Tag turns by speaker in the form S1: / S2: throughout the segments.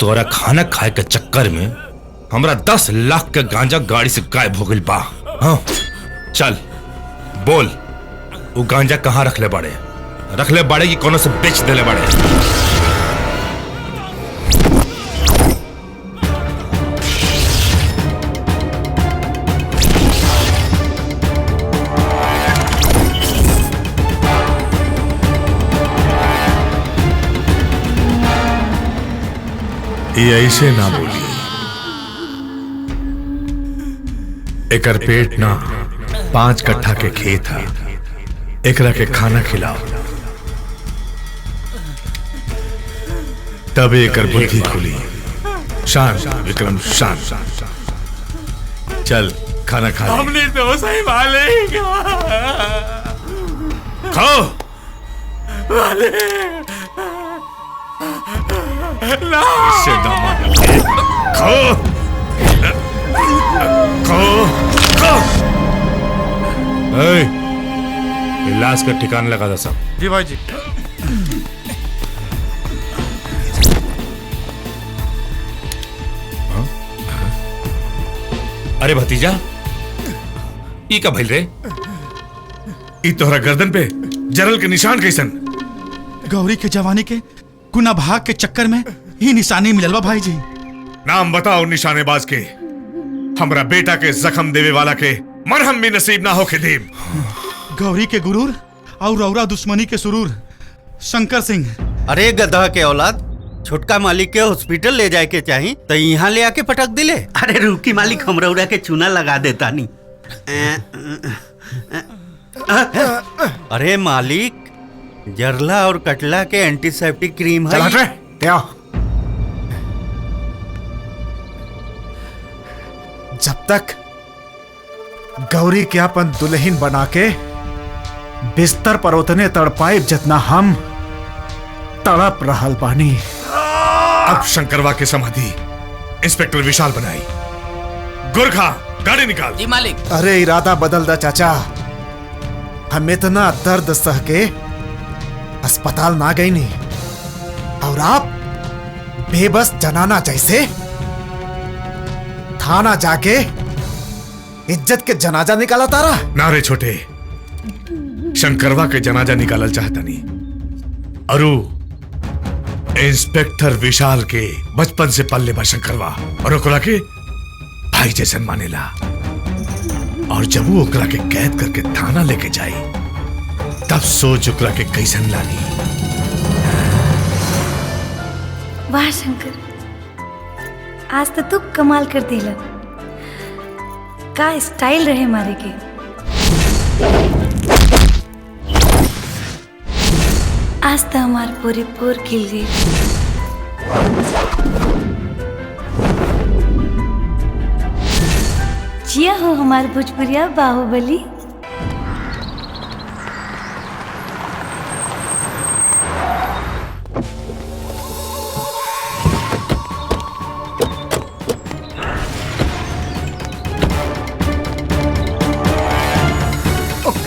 S1: तोरा खाना खाए के चक्कर में हमरा 10 लाख के गांजा गाड़ी से गायब हो गई बा। हाँ चल बोल, वो गांजा कहाँ रख ले बाड़े कि कोनो से बेच देले बाड़े?
S2: ये ऐसे ना बोली, एकर पेट ना 5 कट्ठा के खेत है, एकरा के खाना खिलाओ तब एकर बुद्धि खुली। शांत विक्रम शांत, चल खाना खा।
S3: हमने तो सही मालिक
S2: खाओ। इससे खाओ खाओ खाओ।
S1: लाश का ठिकाना लगा था सब।
S3: जी भाई जी।
S1: अरे भतीजा, ई का भइल रे?
S2: ई तोहरा गर्दन पे जरल के निशान कैसन?
S4: गौरी के जवानी के गुना भाग के चक्कर में ही निशानी मिलल बा भाई जी।
S2: नाम बताओ निशानेबाज के। हमरा बेटा के जख्म देवे वाला के मरहम भी नसीब ना हो के देव।
S4: गौरी के गुरूर और रौरा दुश्मनी के सुरूर शंकर सिंह।
S5: अरे गधा के औलाद, छोटका मालिक के हॉस्पिटल ले जाए के चाहिए तो यहाँ ले आके पटक दिले। अरे रुकी मालिक, हम रौरा के चूना लगा देता नहीं। अरे मालिक, जरला और कटला के एंटीसेप्टिक क्रीम है।
S6: जब तक गौरी के अपन दुल्हन बना के बिस्तर पर उतने तड़पाए जितना हम तड़प रहल बानी।
S2: अब शंकरवा के समाधि इंस्पेक्टर विशाल बनाई। गुरखा गाड़ी निकाल।
S3: जी मालिक।
S6: अरे इरादा बदल दा चाचा, हम इतना दर्द सह के अस्पताल ना गई नहीं और आप बेबस जनाना जैसे थाना जाके इज्जत के जनाजा निकाला तारा।
S2: नारे छोटे, शंकरवा के जनाजा निकालल चाहता नहीं। अरु इंस्पेक्टर विशाल के बचपन से पल्ले बा शंकरवा और ओकरा के भाई जैसन मानेला। और जब वो ओकरा के कैद करके थाना लेके जाई तब सोच ओकरा के कैसन लागी।
S7: वाह शंकर, आज तो तू कमाल कर दिला। का स्टाइल रहे मारे के। आज तो हमार पूरी पोर खिल गई। जिया हो हमार भोजपुरिया बाहुबली।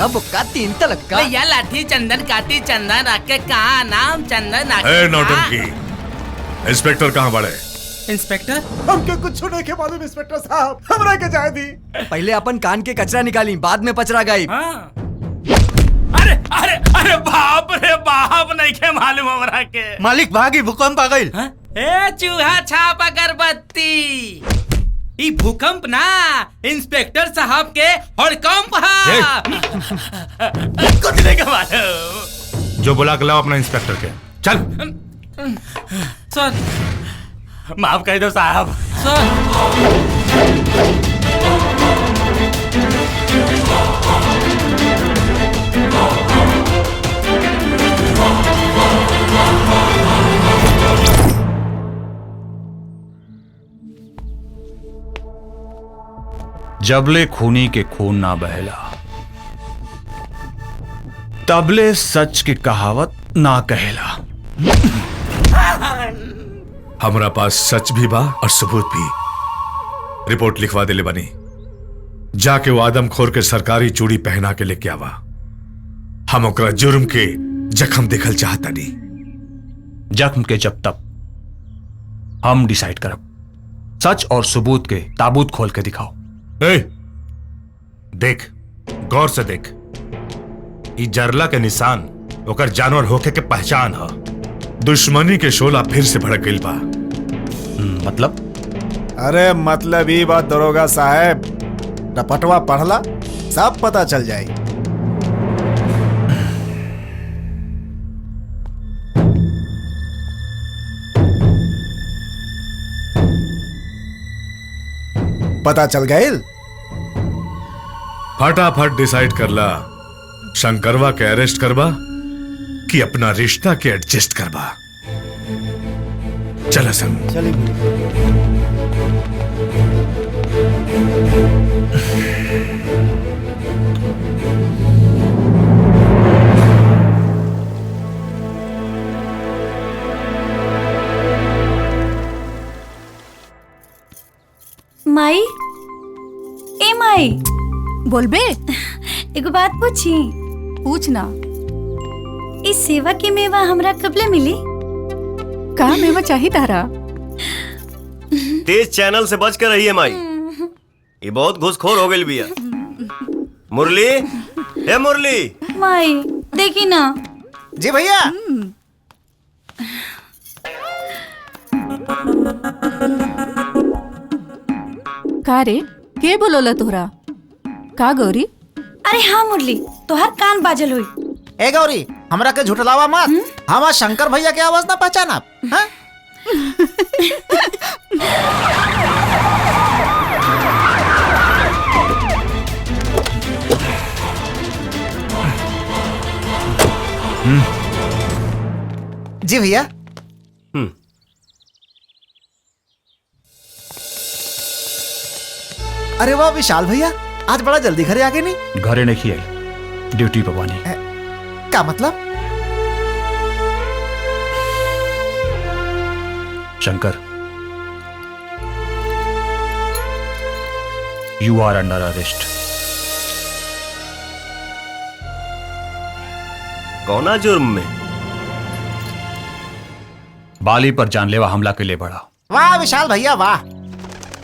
S8: बुक्का 3 तलक्का।
S3: भैया लाठी चंदन काटी चंदन रखे कहा नाम चंदन
S2: ए नौटंकी, इंस्पेक्टर कहाँ बड़े?
S3: इंस्पेक्टर
S6: हमके कुछ नहीं के मालूम इंस्पेक्टर साहब, हमरा के जाए दी।
S8: पहले अपन कान के कचरा निकाली, बाद में पचरा गई।
S3: अरे अरे अरे बाप रे बाप, नहीं के मालूम हमरा के।
S5: मालिक भागी, भूकंप आ गई।
S3: ए चूहा छाप अगरबत्ती, ई भूकंप ना इंस्पेक्टर साहब के हड़कंप है। कुछ नहीं के मालूम।
S1: जो बुला के लाओ अपना इंस्पेक्टर के। चल
S3: सर, माफ कर दो साहब। सर
S9: जबले खूनी के खून ना बहला, तबले सच की कहावत ना कहेला।
S2: हमरा पास सच भी बा और सबूत भी। रिपोर्ट लिखवा दे ले बनी। जाके वो आदमखोर के सरकारी चूड़ी पहना के लेके आवा। हम ओकरा जुर्म के जख्म देखल चाहता नहीं।
S9: जख्म के जब तक हम डिसाइड करब। सच और सबूत के ताबूत खोल के दिखाओ।
S1: ए, देख, गौर से देख। ई जरला के निशान ओकर जानवर होके के पहचान है।
S2: दुश्मनी के शोला फिर से भड़क गई बा।
S9: मतलब?
S6: अरे मतलब ही बात दरोगा साहब, रपटवा पढ़ला सब पता चल जाए। पता चल गईल?
S2: फटाफट डिसाइड करला, शंकरवा के अरेस्ट करवा कि अपना रिश्ता के एडजस्ट करवा। चल हसन।
S7: माई, ए माई,
S10: बोलबे?
S7: एगो बात पूछी।
S10: पूछना।
S7: इस सेवा की मेवा हमरा कबले मिली?
S10: का मेवा चाहिए तारा?
S11: तेज चैनल से बच कर रहिए माई, ये बहुत घुसखोर हो गई बिया। मुरली, ए मुरली।
S7: माई देखी ना।
S6: जी भैया।
S10: का रे, के बोलोला तोहरा? का गौरी?
S7: अरे हाँ मुरली, तोहर कान बाजल हुई।
S6: ए गौरी, हमरा के झुठलावा मत। हमार शंकर भैया के आवाज ना पहचाना? हाँ? जी भैया। अरे वाह विशाल भैया, आज बड़ा जल्दी घरे आ गए। नहीं
S9: घरे नहीं आई, ड्यूटी पे बानी।
S6: क्या मतलब?
S9: Shankar, you are under arrest.
S11: कौना जुर्म में?
S9: बाली पर जानलेवा हमला के लिए बढ़ा।
S6: वाह विशाल भैया वाह।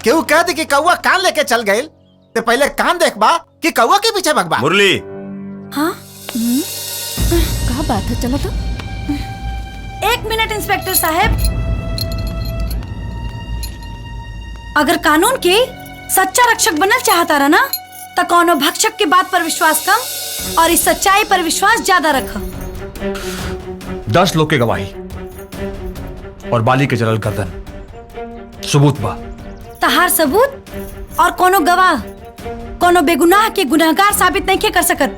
S6: क्यों कह दी कि कौआ कान लेके चल गए, तो पहले कान देखबा कि कौआ के पीछे भगबा।
S11: मुरली।
S7: हाँ?
S10: क्या बात है? चलो तो।
S7: 1 मिनट इंस्पेक्टर साहब। अगर कानून के सच्चा रक्षक बनना चाहता रहा ना, तो कौनो भक्षक की बात पर विश्वास कम और इस सच्चाई पर विश्वास ज्यादा रखा।
S9: 10 लोग के गवाही और बाली के जलल गर्दन सबूत बा।
S7: तहार सबूत और कोनो गवाह कोनो बेगुनाह के गुनहगार साबित नहीं कर सकत।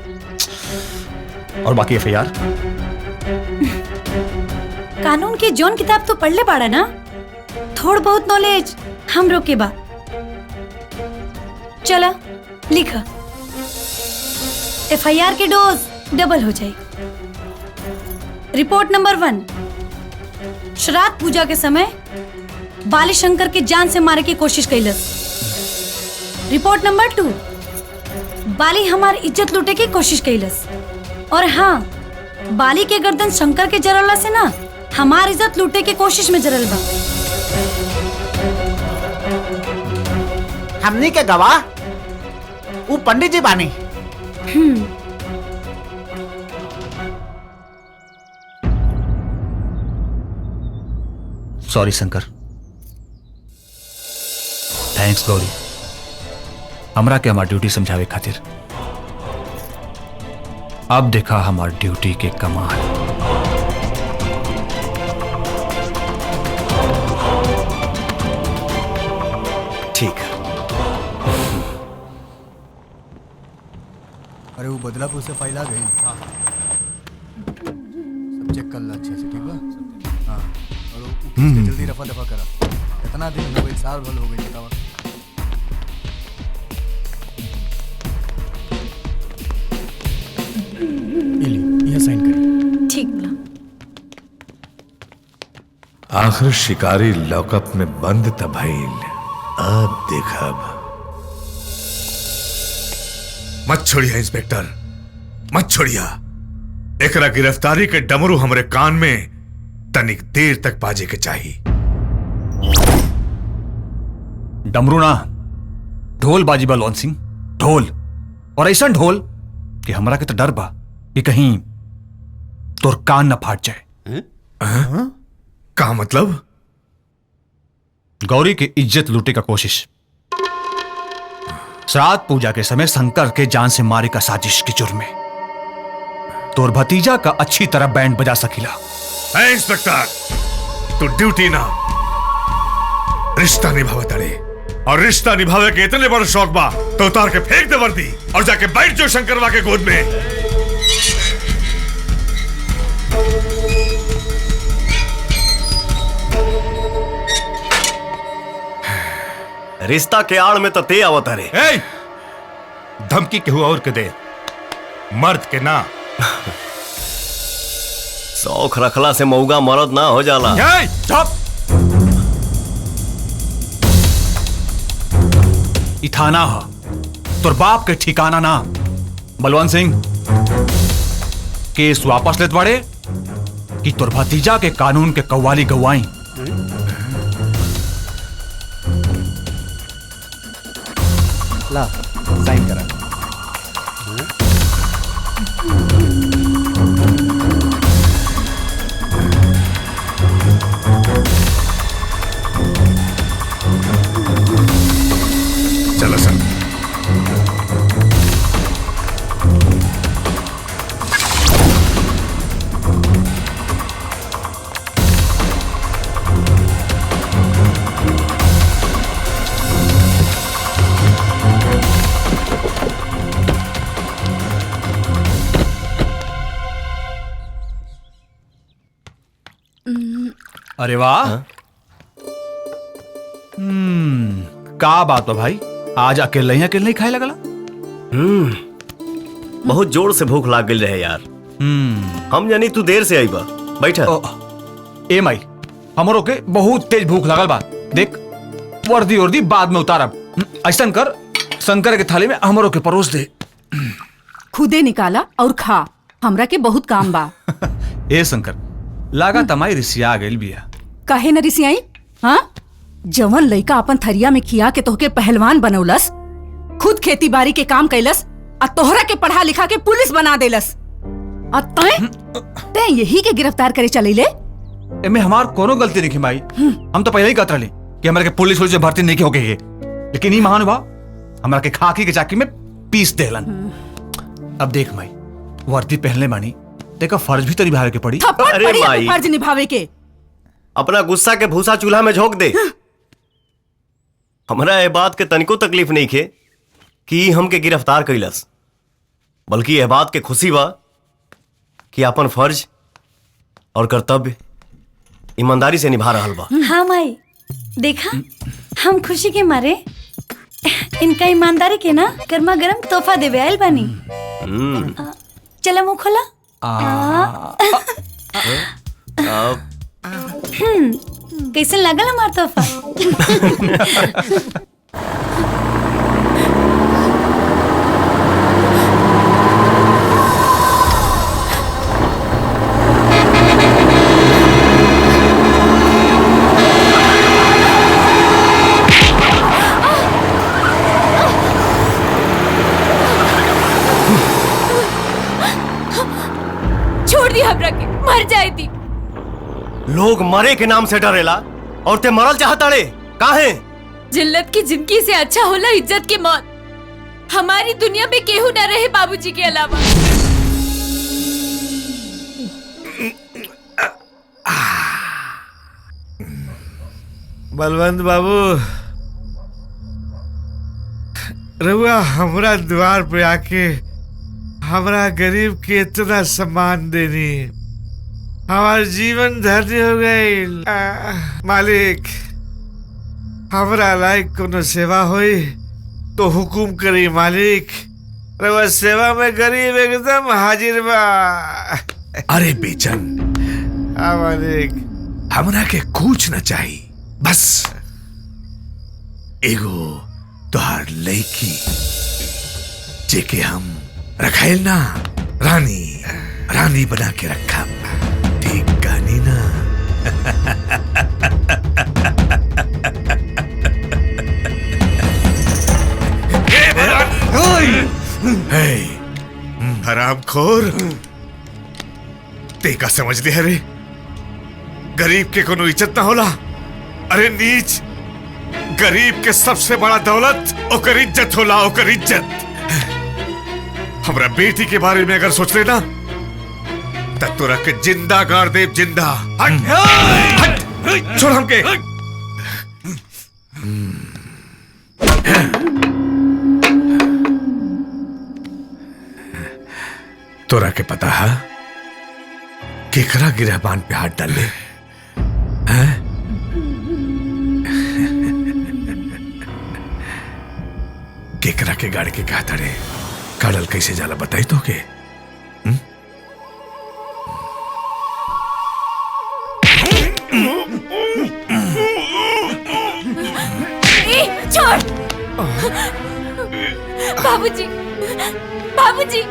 S9: और बाकी एफआईआर?
S7: कानून की जौन किताब तो पढ़ ले पाड़ा ना, थोड़ बहुत नॉलेज हम रोके बा। चला लिखा। एफआईआर की डोज डबल हो जाए। रिपोर्ट नंबर 1, श्राद्ध पूजा के समय बाली शंकर के जान से मारे की कोशिश कैलस। रिपोर्ट नंबर 2, बाली हमार इज्जत लूटे की कोशिश कैलस। और हाँ, बाली के गर्दन शंकर के जरला से ना हमार इज्जत लूटे की कोशिश में जरल बा।
S6: हमनी के गवाह वो पंडित जी बानी।
S9: सॉरी शंकर। थैंक्स गौरी, हमरा के हमार ड्यूटी समझावे खातिर। अब देखा हमार ड्यूटी के कमाल।
S6: ठीक है।
S12: अरे वो बदलापुर से फाइल आ गई। हाँ। सब चेक कर ला अच्छे से, ठीक है? हाँ। और वो जल्दी रफा दफा करा। कितना दिन हो गई? साल भर हो गई। बतावा।
S6: ये साइन करिए।
S7: ठीक बा।
S2: आखिर शिकारी लॉकअप में बंद त भइल। अब देखब। मत छोड़िया इंस्पेक्टर, मत छोड़िया। एकरा गिरफ्तारी के डमरू हमरे कान में तनिक देर तक बाजे के चाहिए।
S9: डमरू ना, ढोल बाजी बलवंत सिंह, ढोल। और ऐसा ढोल कि हमरा के तो डर बा कि कहीं तोर कान न फाट जाए।
S2: का मतलब?
S9: गौरी की इज्जत लूटे का कोशिश। श्राद्ध पूजा के समय शंकर के जान से मारे का साजिश के जुर्म में तोर भतीजा का अच्छी तरह बैंड बजा सकीला।
S2: इंस्पेक्टर, तू ड्यूटी ना रिश्ता निभावे तड़े, और रिश्ता निभावे के इतने बड़ शौक बा तो उतार के फेंक दे वर्दी और जाके बैठ जो शंकरवा के गोद में।
S11: रिश्ता के आड़ में तो ते आवत रे।
S1: धमकी केहू और के दे, मर्द के ना।
S11: शौक रखला से मऊगा मर्द ना हो जाला।
S9: चुप! ई थाना हा, तोर बाप के ठिकाना ना। बलवंत सिंह, केस वापस लेत बाड़े कि तोर भतीजा के कानून के कव्वाली गवाई।
S8: ला साइन करा।
S2: चलो सर।
S9: अरे वाह, का बात है भाई, आज अकेले ही खाए लगला?
S11: बहुत जोर से भूख लाग गई रहे यार। हम जानी तू देर से आई बा। बैठा।
S9: ए माई, हमरो के बहुत तेज भूख लगल बा। देख, वर्दी वर्दी बाद में उतारब। ऐसा कर, शंकर के थाली में हमरो के परोस दे।
S10: खुदे निकाला और खा, हमरा के बहुत काम बा।
S9: ए शंकर, लागा तमाई रिसिया गइल बिया।
S10: काहे न रिसियाई? हाँ, जवन लइका अपन थरिया में खिया के तोहके पहलवान बनौलस, खुद खेती बाड़ी के काम कैलस, आ तोहरा के पढ़ा लिखा के पुलिस बना देलस, आ तैं यही के गिरफ्तार करे चलीले?
S9: एमे हमार कोनो गलती नहीं माई। हम तो पहले ही कहत रहली कि हमरा के पुलिस से भर्ती नहीं होके है, लेकिन ई महानुभाव हमरा के खाकी के चाकी में पीस देलन। अब देख माई, वर्दी पहनले मानी तेका फर्ज भी तो निभावे के पड़ी।
S10: थप्पड़ पड़ी अपने फर्ज निभावे के।
S11: अपना गुस्सा के भूसा चूल्हा में झोंक दे। हमरा ये बात के तनिको तकलीफ नहीं खे कि हमके गिरफ्तार कैलस, बल्कि यह बात के खुशी बा कि अपन फर्ज और कर्तव्य ईमानदारी से निभा रहल बा।
S7: हाँ माई, देखा हम खुशी के मारे इनका ईमानदारी के ना गर्मा गर्म तोहफा देवे आयल बानी। चला मुंह खोला। कैसे लगल हमार तोहफा?
S13: छोड़ दी हमरा के, मर जाए दी।
S11: लोग मरे के नाम से डरेला और ते मरल चाहता रे। काहे?
S13: जिल्लत की जिंदगी से अच्छा होला इज्जत की मौत। हमारी दुनिया में केहू न रहे बाबूजी के अलावा।
S2: बलवंत बाबू, रउआ हमरा द्वार पे आके हमरा गरीब के इतना सम्मान देनी, हमार जीवन धन्य हो गई। मालिक, हमरा लायक कोनो सेवा होई तो हुकुम करी मालिक। रउआ सेवा में गरीब एकदम हाजिर बा। अरे बेचन, हाँ मालिक, हमरा के कुछ न चाहिए, बस एगो तोहार लड़की जेके हम रखाइल ना रानी रानी बना के रखा। ठीक कहानी ना? हरामखोर। ते का समझ लिया रे? गरीब के कोनो इज्जत ना होला। अरे नीच, गरीब के सबसे बड़ा दौलत ओकर इज्जत होला, ओकर इज्जत। हमरा बेटी के बारे में अगर सोच लेना तब तो रख के जिंदा गाड़ दे, जिंदा। हट, हट, छोड़ हमके। तोरा के पता है केकरा गिरहबान पे हाथ डाल ले? केकरा के गाड़ी के कहा तड़े काड़ल कैसे जाला बताई तो के?
S13: छोड़ बाबूजी, बाबूजी।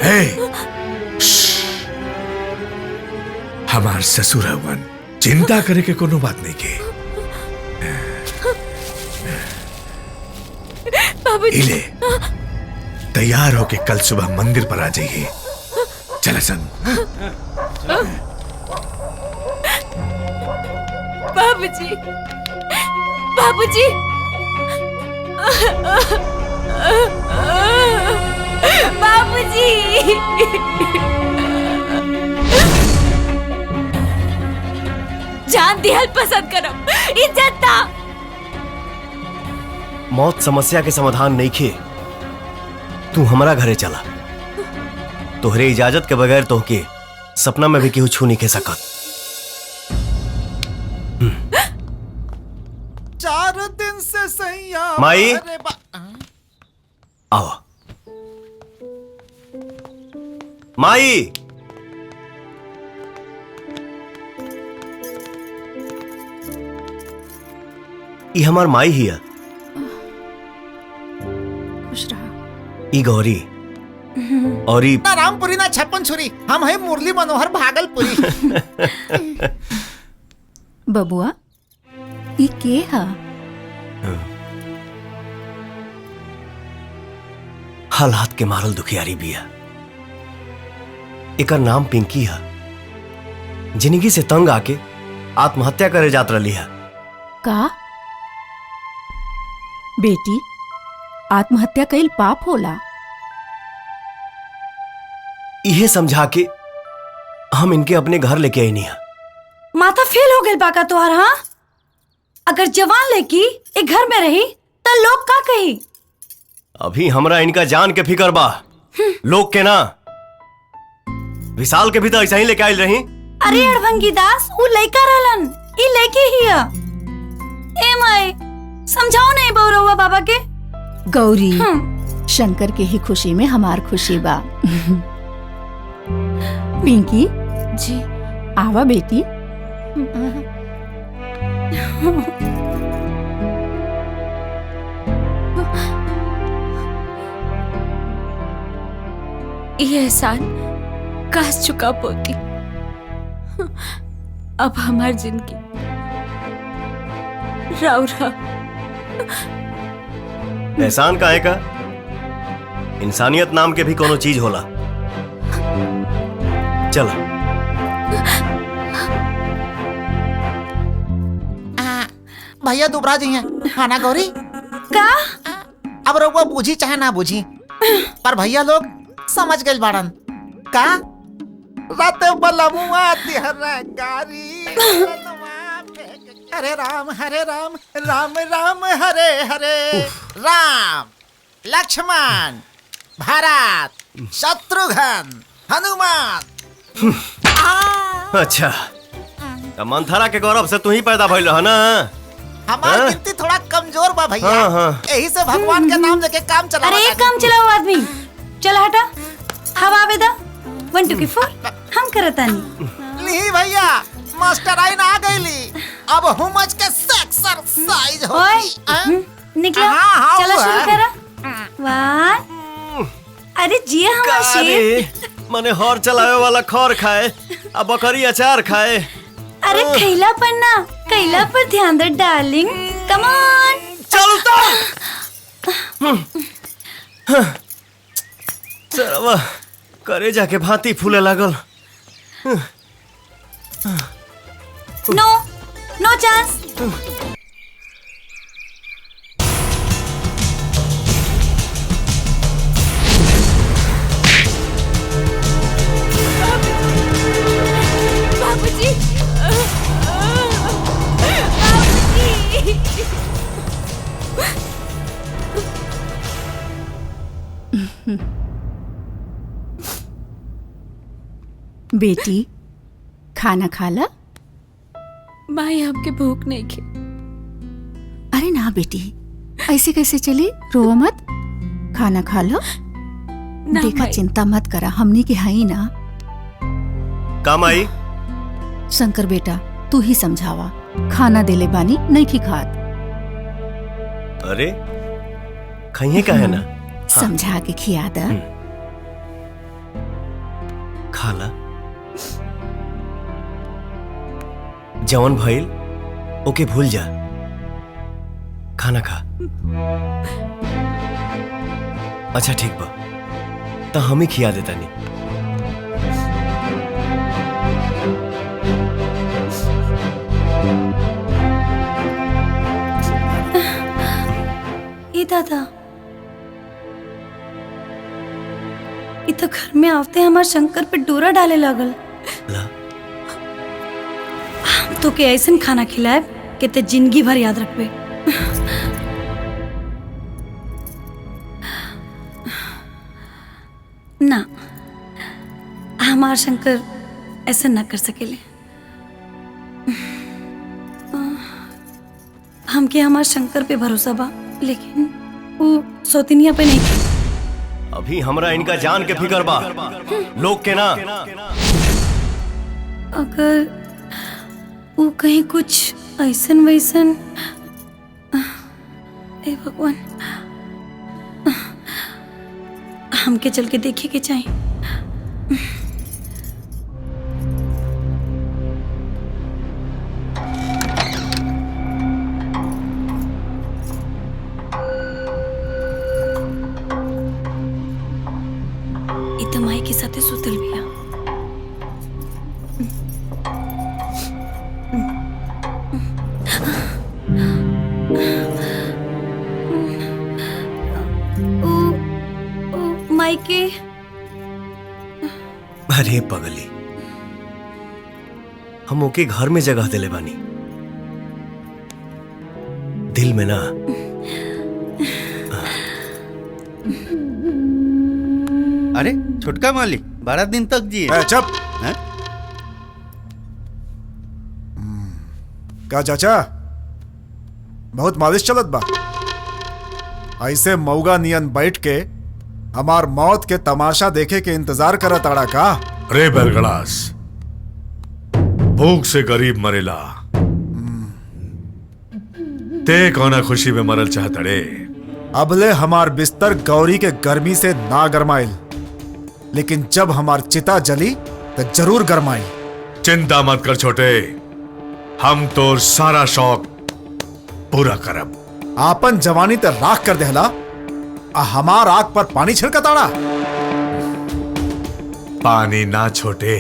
S2: हमार ससुर हवन, चिंता करे के कोनो बात नहीं के।
S13: बाबूजी
S2: इले तैयार होके कल सुबह मंदिर पर आ जाइए। चल सन।
S13: बाबूजी, बाबूजी। बाबूजी। जान दिहल पसंद करम, इज्जत ना।
S11: मौत समस्या के समाधान नहीं खे। तू हमारा घरे चला। तोहरे इजाजत के बगैर तोहके सपना में भी केहू छू नहीं खे सकत।
S6: 4 दिन से सैया
S11: माई, आओ। माई, ई हमार माई हिया।
S10: खुश रहा।
S11: ई गौरी और ई
S6: ना रामपुरी ना छप्पन छुरी, हम है मुरली मनोहर भागलपुरी।
S10: बबुआ ई के हा?
S11: हालात के मारल दुखियारी बिया। एकर नाम पिंकी है। जिंदगी से तंग आके आत्महत्या करे जात रही है।
S10: का बेटी आत्महत्या कईल पाप होला?
S11: इहे समझा के हम इनके अपने घर लेके आई नहीं है।
S7: माथा फेल हो गई बाका तोहार। हाँ, अगर जवान लड़की एक घर में रही तो लोग का कही?
S11: अभी हमरा इनका जान के फिकर बा, लोग के ना। विशाल के भी तो ऐसा ही लेके आयल रही।
S7: अरे अड़भंगी दास, वो लड़का रहलन, ई लड़की हिया। ए माई, समझाओ नहीं बौरवा बाबा के।
S10: गौरी, शंकर के ही खुशी में हमार खुशी बा। पिंकी
S13: जी,
S10: आवा बेटी।
S13: ये एहसान काश चुका पोती। अब हमार जिंदगी राउरा।
S11: एहसान काहे का? इंसानियत नाम के भी कोनो चीज होला। चल
S6: भैया दुबरा जी हैं। खाना गौरी
S7: का?
S6: अब रउआ बूझी चाहे ना बूझी, पर भैया लोग समझ गए बाड़न। का रात बलमुआ तिहरा गारी। हरे राम राम राम हरे हरे। राम लक्ष्मण भरत शत्रुघ्न हनुमान।
S11: अच्छा, तो मंथरा के गौरव से तू ही पैदा भइल रह ना।
S6: हमार गिनती थोड़ा कमजोर बा भैया।
S11: हाँ।
S6: यही से भगवान के नाम लेके काम चला।
S7: अरे एक काम चलाओ आदमी, चल हटा। हवा आवेदा 1 2 4 हम करतानी।
S6: ली भैया, मास्टर आइन आ गईली। अब हुमज के एक्सरसाइज हो।
S7: निकलो, चलो शुरू करा। 1। अरे जी हमारा शेर।
S11: मने हॉर चलावे वाला खौर खाए, अब बकरी अचार खाए।
S7: अरे खैला पर ना, कैला पर ध्यान दे डार्लिंग। कम ऑन,
S11: चलता। सरवा करे जाके भांति फूले लागल।
S7: नो नो चांस।
S13: बाबूजी,
S10: बेटी खाना खा ला।
S13: माई हमके भूख नहीं खे।
S10: अरे ना बेटी, ऐसे कैसे चली? रो मत, खाना खा लो। देखा
S13: माई।
S10: चिंता मत करा, हमनी के हाई ना।
S11: काम आई।
S10: शंकर बेटा तू ही समझावा, खाना देले बानी नहीं की खात।
S11: अरे खाइए का है ना।
S10: समझा के खिया दा।
S11: खाला जवन भइल ओके भूल जा, खाना खा। अच्छा ठीक बा, तो हम ही खिया देता नहीं।
S7: ये दादा, ये तो घर में आते हमारे शंकर पे डोरा डाले लागल। तो के ऐसा खाना खिलाए कि ते जिंदगी भर याद रखबे। ना, हमार शंकर ऐसा ना कर सकेले। हमके हमार शंकर पे भरोसा बा, लेकिन वो सौतिनिया पे नहीं।
S11: अभी हमरा इनका जान के फिकर बा, लोग के ना।
S7: अगर वो कहीं कुछ ऐसन वैसन, ए भगवान, हमके चल के देखे के चाहिए। इतना माई के साथे सुतल बिया। माई के
S11: अरे पगली, हम ओके घर में जगह दिले बानी, दिल में ना।
S5: अरे छोटका मालिक 12 दिन तक जिए।
S6: चुप। का चाचा बहुत मालिश चलत बा? ऐसे मौगा नियन बैठ के हमार मौत के तमाशा देखे के इंतजार करत आड़ा का?
S2: रे बेलगड़ास, भूख से गरीब मरेला, ते कौना खुशी में मरल चाहत रे?
S6: अबले हमार बिस्तर गौरी के गर्मी से ना गरमाइल, लेकिन जब हमार चिता जली तो जरूर गरमाई।
S2: चिंता मत कर छोटे, हम तोर सारा शौक पूरा करब।
S6: आपन जवानी ते राख कर देहला, हमार आग पर पानी छिड़कताड़ा।
S2: पानी ना छोटे,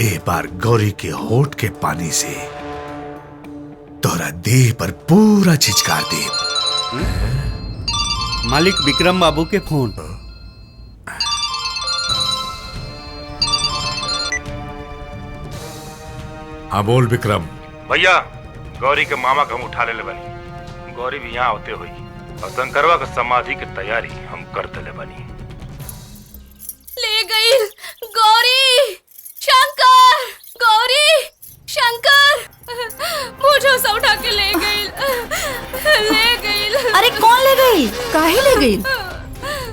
S2: एक बार गौरी के होठ के पानी से तोरा देह पर पूरा छिचकार दे।
S5: मालिक विक्रम बाबू के फोन।
S2: हाँ बोल विक्रम।
S1: भैया, गौरी के मामा का हम उठा ले बनी। गौरी भी यहाँ होते हुई और शंकरवा का समाधि की तैयारी हम करते ले बनी।
S13: ले गई गौरी, शंकर, गौरी, शंकर, मुझे से उठा के ले गई।
S7: अरे कौन ले गई?
S10: काहे ले गई?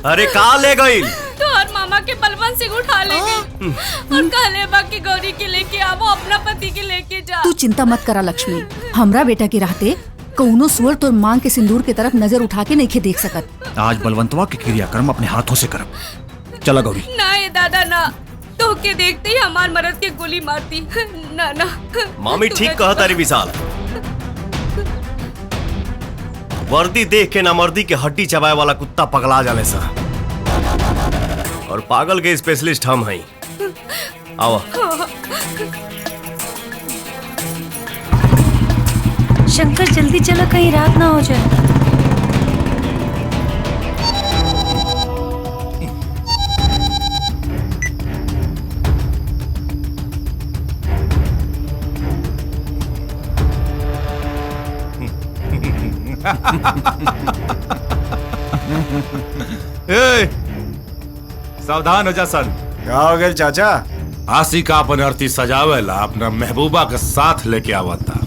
S11: अरे का ले गई?
S13: तो और मामा के बलवंत सिंह उठा ले गई और कहले बाकी गौरी के लेके आवो, अपना पति के लेके जा।
S10: तू चिंता मत करा लक्ष्मी, हमरा बेटा के रहते कौनो सुअर तोर मांग के सिंदूर के तरफ नजर उठा के नहीं देख सकत।
S9: आज बलवंतवा के क्रियाक्रम अपने हाथों से करब। चला गौरी।
S13: ना ये दादा ना, तो के देखते ही हमार मरद के गोली मारती। ना ना
S11: मामी ठीक कहा तारी विशाल, वर्दी देख के ना मर्दी के हड्डी चबाए वाला कुत्ता पगला जाले सा। और पागल के स्पेशलिस्ट हम हैं। आओ।
S7: शंकर जल्दी चलो, कहीं रात ना हो जाए।
S1: ए, सावधान हो जा सन।
S6: क्या हो गया चाचा?
S1: आशिका अपन अर्थी सजावेला अपना महबूबा के साथ लेके आवता।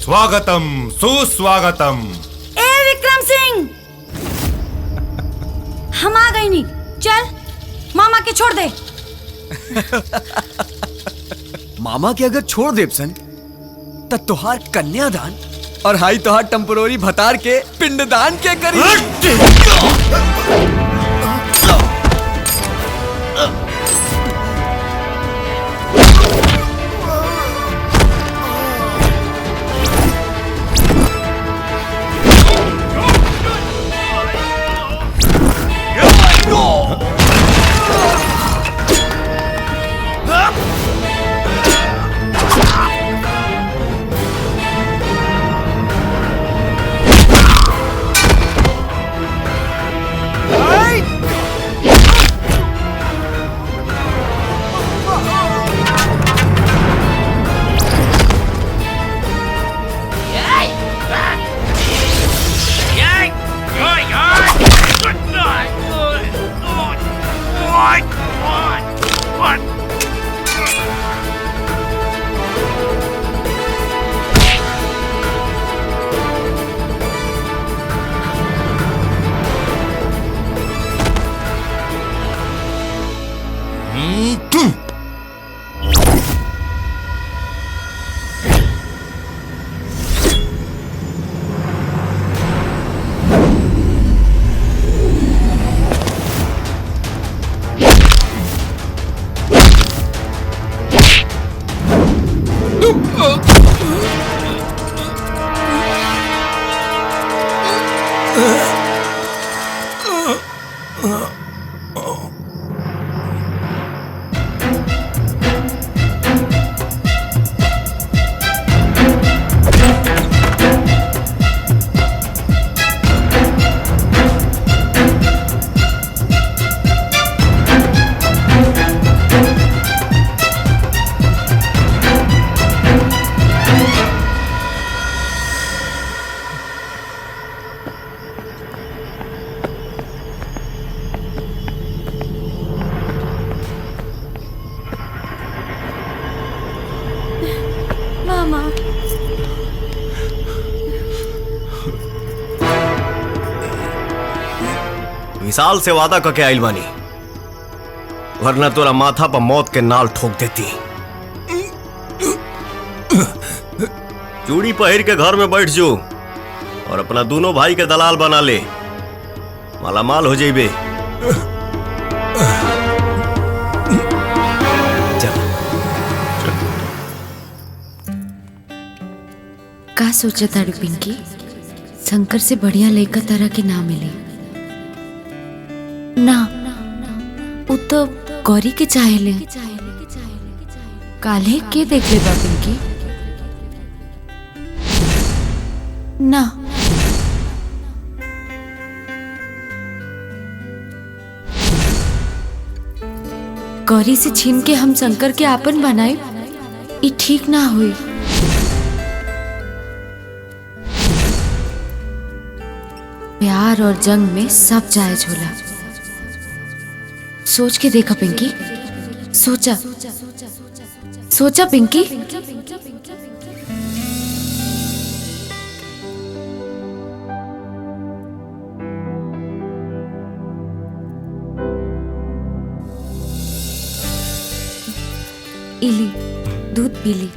S1: स्वागतम सुस्वागतम।
S7: ए विक्रम सिंह, हम आ गई नहीं। चल मामा के छोड़ दे।
S8: मामा के अगर छोड़ देव सन त तोहार कन्यादान और हाई तोहार टेम्पोररी भतार के पिंडदान के करी।
S11: विशाल से वादा करके आइल बानी, वरना तोरा माथा पर मौत के नाल ठोक देती। चूड़ी पहिर के घर में बैठ जो और अपना दोनों भाई के दलाल बना ले, मालामाल हो जाइबे।
S13: का सोचा ताड़ी पिंकी, शंकर से बढ़िया लड़का तरह के ना मिले ना, वो तो गौरी के चाहेले। काले के देख ले बा पिंकी ना। गौरी से छीन के हम शंकर के आपन बनाए, ये ठीक ना हुई। हार और जंग में सब जायज होला। सोच के देखा पिंकी, सोचा सोचा पिंकी। इली दूध पी ली।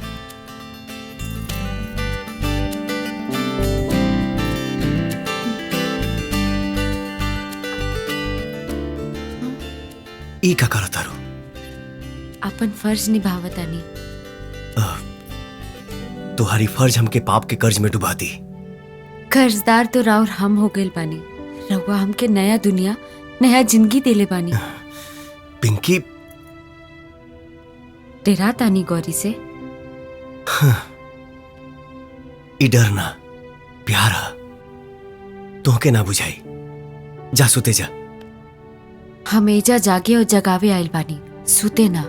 S11: ई का करत तारू?
S13: अपन फर्ज निभावतानी।
S11: तुम्हारी फर्ज हमके पाप के कर्ज में डुबा दी।
S13: कर्जदार तो राउर हम हो गए बानी। रउआ हमके नया दुनिया नया जिंदगी देले बानी।
S11: पिंकी
S13: डेरा तानी गौरी से।
S11: ई डरना प्यारा तोहके ना बुझाई। जा सुते जा।
S13: हम एजा जागे और जगावे आइल बानी, सुते ना।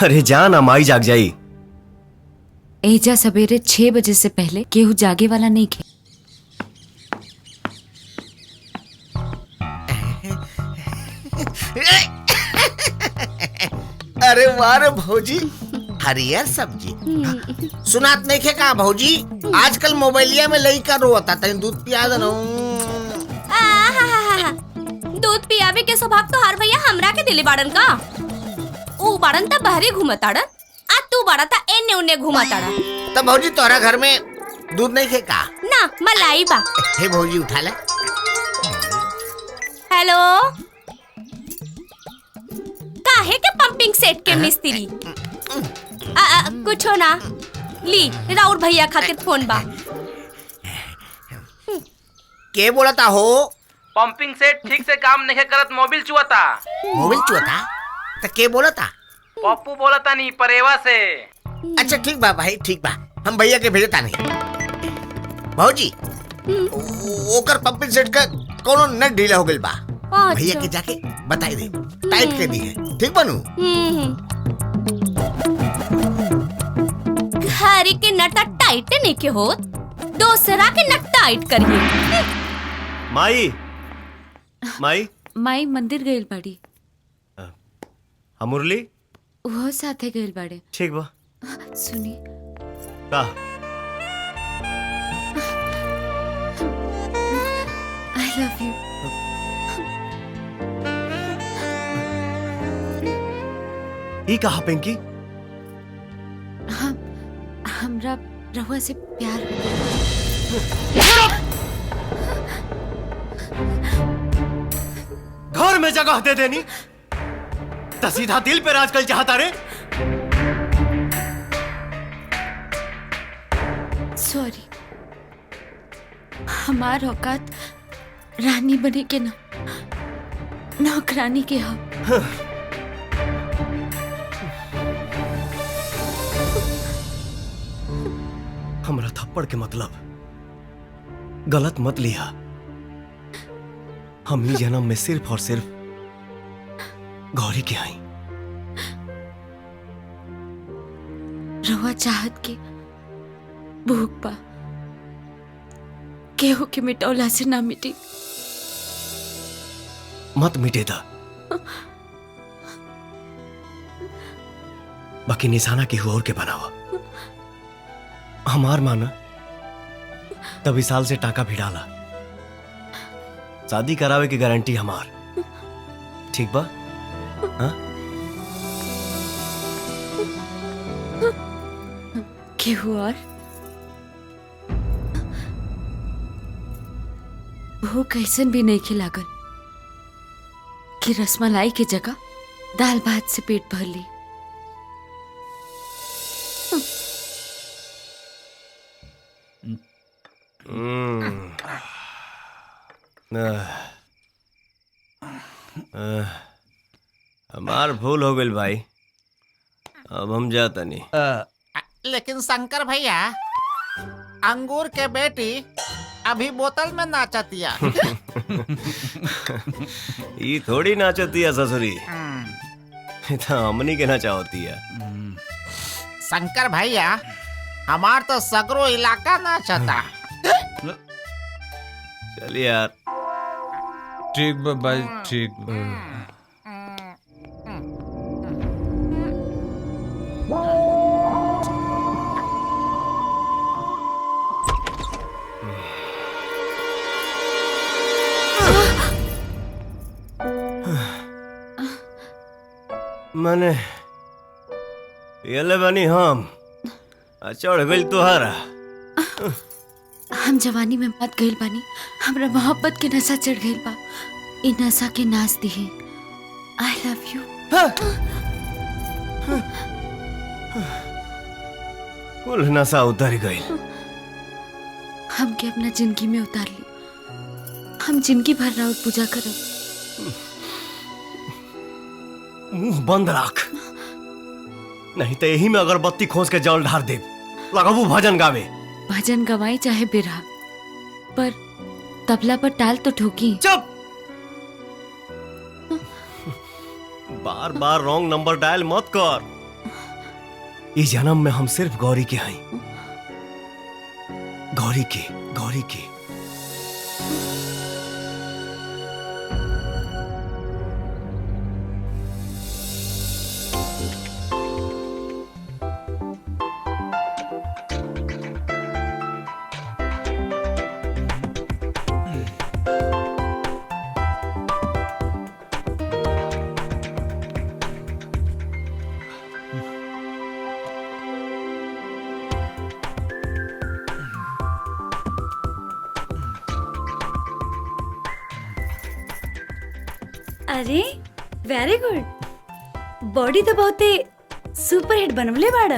S11: अरे जा ना, माई जाग जाई।
S13: एजा सवेरे 6 बजे से पहले केहू जागे वाला नहीं खे।
S14: अरे वाह रे भौजी, हरियर सब्जी। सुनात नहीं खे का भौजी, आजकल मोबाइलिया में लइका रोता, तनी दूध पिया दे ना।
S15: दूध पियावे के स्वभाव तो हर भैया हमरा के दिले बाड़न का। ऊ बाड़न त बहरे घूमताड़न, आ तू बाड़ा ता एने उने घूमताड़ा।
S14: तब भौजी तोरा घर में दूध नहीं खे का?
S15: ना मलाई बा।
S14: हे भौजी उठा ले।
S15: हेलो, काहे के पंपिंग सेट के मिस्त्री? कुछो ना, ली राउर भैया खातिर फोन बा।
S14: के बोलता हो?
S3: पंपिंग सेट ठीक से काम नहीं करत, मोबिल चुआता।
S14: मोबिल चुआता? तो के बोलता?
S3: पप्पू बोलता नहीं, परेवा से।
S14: अच्छा ठीक बा भाई, ठीक बा, हम भैया के भेजता नहीं। भौजी ओकर पंपिंग सेट का कोनो नट ढीला हो गइल बा। भैया के जाके बताई दे, टाइट कर दी है। ठीक बनू?
S15: घरे के नट टाइट नहीं के हो, दूसरा के नट टाइट करिए।
S11: माई माई
S13: माई मंदिर गइल बाड़ी।
S11: मुरली
S13: वो साथे गइल बाड़े।
S11: ठीक बा।
S13: सुनी
S11: का?
S13: I love you.
S11: ई कहा पिंकी?
S13: हमरा रहुआ से प्यार हो गया।
S11: घर में जगह दे देनी तो सीधा दिल पे राज कर चाहता रे।
S13: सॉरी, हमार औकात रानी बने के ना, नौकरानी के हो।
S11: हमरा थप्पड़ के मतलब गलत मत लिया। हम ही जन्म में सिर्फ और सिर्फ गौरी के आई।
S13: रहुआ चाहत के भूख पा केहू के मिटौला से ना मिटी।
S11: मत मिटे दा, बाकी निशाना केहू और के बनावा। हमार माना तभी साल से टाका भी डाला। शादी करावे की गारंटी हमार। ठीक बा? हाँ?
S13: केहू और वो कैसन भी नहीं खिलागल कि रसमलाई की जगह दाल भात से पेट भर ली।
S11: हमार भूल हो गई भाई, अब हम जाता नहीं।
S14: लेकिन शंकर भैया, अंगूर के बेटी अभी बोतल में नाचतिया।
S11: ये थोड़ी नाचती है ससुरी, तो हमनी के नाचा होती है।
S14: शंकर भैया, हमार तो सगरो इलाका ना चाहता।
S11: चल यार।
S9: ठीक बा भाई, ठीक बा।
S11: मने ये बनी हम चढ़ गई तुहारा।
S13: हम जवानी में मत गइल बानी, हमरा मोहब्बत के नशा चढ़ गइल बा। इ नशा के नाच दिहे। I love you.
S11: कुल नशा उतर गई।
S13: हमके अपना जिंदगी में उतार ली। हम जिंदगी भर राउत पूजा करब।
S11: मुंह बंद रख, नहीं तो यही में अगरबत्ती खोज के जल ढार दे। लगाबू भजन गावे।
S13: भजन गवाई चाहे बिरहा, पर तबला पर ताल तो ठोकी।
S11: चुप। बार बार रॉन्ग नंबर डायल मत कर। इस जन्म में हम सिर्फ गौरी के हैं। गौरी के, गौरी के।
S7: अरे वेरी गुड। बॉडी तो बहुते सुपर हिट बनवले बाड़ा।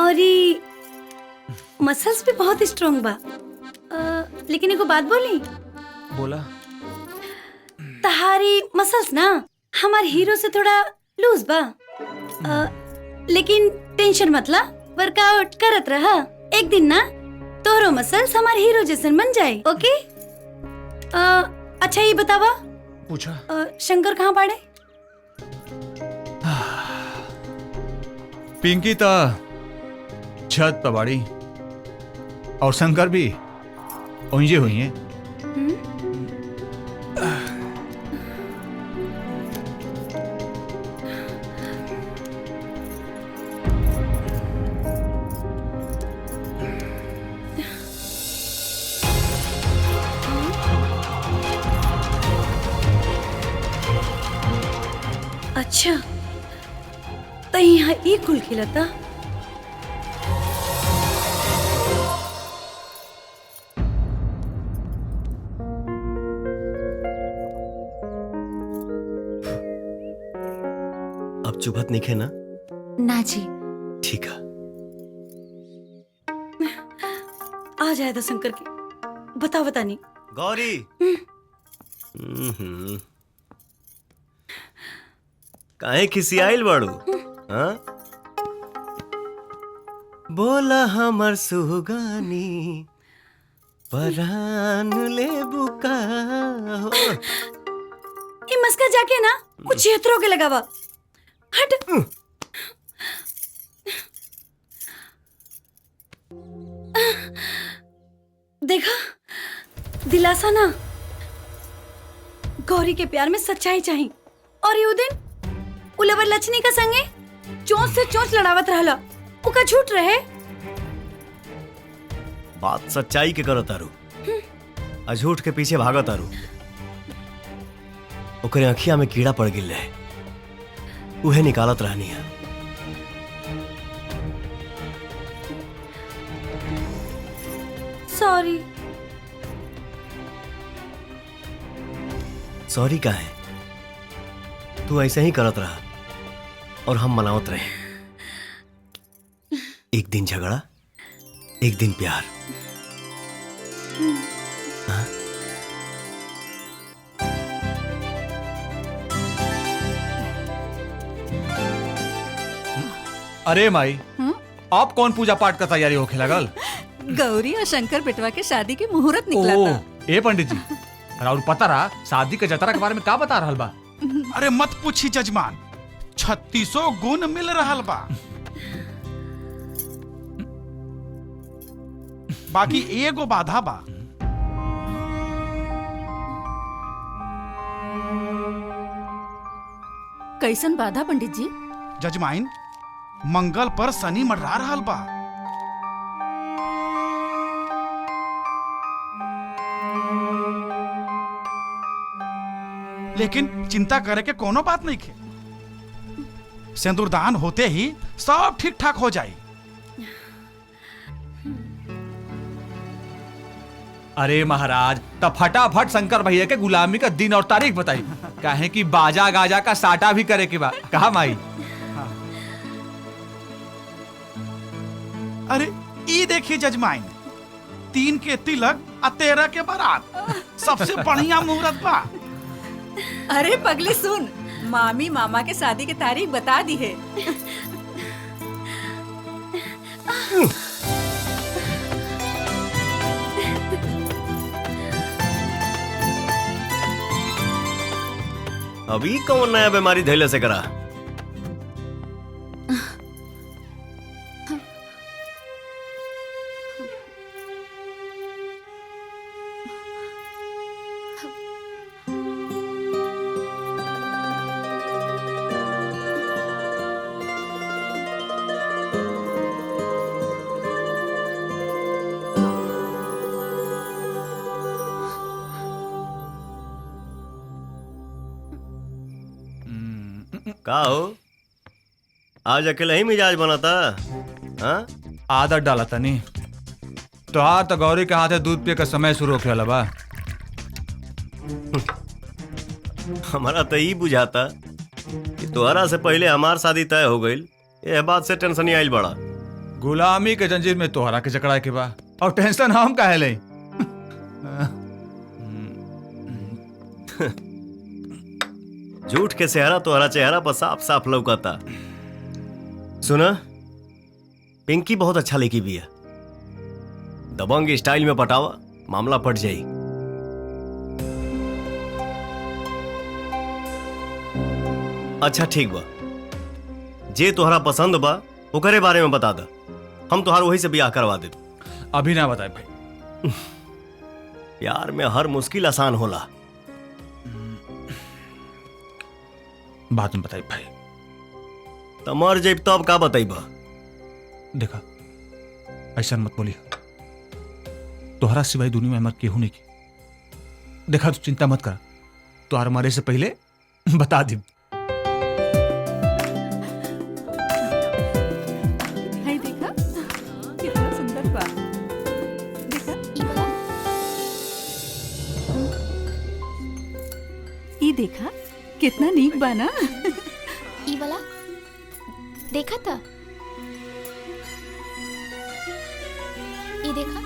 S7: और ये मसल्स भी बहुत स्ट्रांग बा। लेकिन एगो बात बोली।
S9: बोला।
S7: तहारी मसल्स ना हमार हीरो से थोड़ा लूज बा। लेकिन टेंशन मतला, वर्कआउट करत रहा। एक दिन ना तोहरो मसल्स हमार हीरो जैसन बन जाए। ओके? अच्छा ये बतावा,
S9: पूछा।
S7: शंकर कहाँ बाड़े?
S9: पिंकी ता छत पर बाड़ी और शंकर भी ओंजे हुई हैं।
S7: अच्छा तो यहाँ ई कुल खिलता।
S11: अब चुभत नहीं खे ना?
S13: ना जी।
S11: ठीक है।
S7: आ जाए तो शंकर के बता नहीं।
S11: गौरी। काहे खिसियाइल बाड़ू? हाँ? बोला हमर सुगानी परान ले बुका हो।
S7: ये मस्का जाके ना कुछ क्षेत्रों के लगावा। हट। देखा दिलासा ना। गौरी के प्यार में सच्चाई चाहिए। और ये दिन उलवर लक्ष्मी का संगे चोंच से चोंच लड़ावत रहला। उका झूठ रहे।
S11: बात सच्चाई के करो तारू, अझूठ के पीछे भागा तारू। ओकरे अखिया में कीड़ा पड़ गिल रहे, उहे निकालत रहनी है।
S7: सॉरी।
S11: सॉरी का है? तू ऐसे ही करत रहा और हम मनावत रहे। एक दिन झगड़ा, एक दिन प्यार। हाँ?
S9: अरे माई, आप कौन पूजा पाठ का तैयारी होके लगल?
S10: गौरी और शंकर बेटवा के शादी के मुहूर्त निकला था।
S9: ए पंडित जी, और पता रहा शादी के जतरा के बारे में का बता रहल बा?
S4: अरे मत पूछी जजमान, 3600 गुण मिल रहल बा। बाकी एगो बाधा बा।
S10: कैसन बाधा पंडित जी?
S4: जजमाइन, मंगल पर शनि मंडरा रहल बा। लेकिन चिंता करे के कोनो बात नहीं खे। सिंदूरदान होते ही सब ठीक ठाक हो जाए।
S9: अरे महाराज, तब फटाफट शंकर भैया के गुलामी का दिन और तारीख बताई, काहे कि बाजा गाजा का साटा भी करे के बा। कहा माई?
S4: अरे ई देखिए जजमाइन, 3 के तिलक और 13 के बारात, सबसे बढ़िया मुहूर्त बा।
S10: अरे पगली सुन, मामी मामा के शादी की तारीख बता दी है।
S11: अभी कौन नया बीमारी धैले से करा? का हो, आज अकेले ही मिजाज बनाता? हाँ?
S9: आदत डाला था नहीं तो आज तो गौरी के हाथे दूध पिए का समय शुरू हो गया बा।
S11: हमारा तो यही बुझाता कि तोहरा से पहले हमार शादी तय हो गई। ये बात से टेंशन ही आइल बड़ा।
S9: गुलामी के जंजीर में तोहरा के जकड़ा के बा और टेंशन हम काहे ले?
S11: झूठ के सेहरा तोहरा चेहरा पर साफ साफ लौकता। सुना, पिंकी बहुत अच्छा लेकी भी है। दबंग स्टाइल में पटावा, मामला पट जाई। अच्छा ठीक बा, जे तोहरा पसंद बा ओकरे बारे में बता दा, हम तोहार वही से ब्याह करवा दे।
S9: अभी ना बताए भाई।
S11: प्यार में हर मुश्किल आसान होला।
S9: बात में बताई भाई।
S11: तमर जेब तब का बताइबा?
S9: देखा, ऐसा मत बोली, तोहरा सिवाय दुनिया में हमार केहू नहीं की। देखा, तू चिंता मत कर, तोहर मरे से पहले बता दी।
S10: देखा कितना सुंदर बा। देखा ई देखा कितना नीक बा ना।
S13: ई वाला देखा था? ये देखा,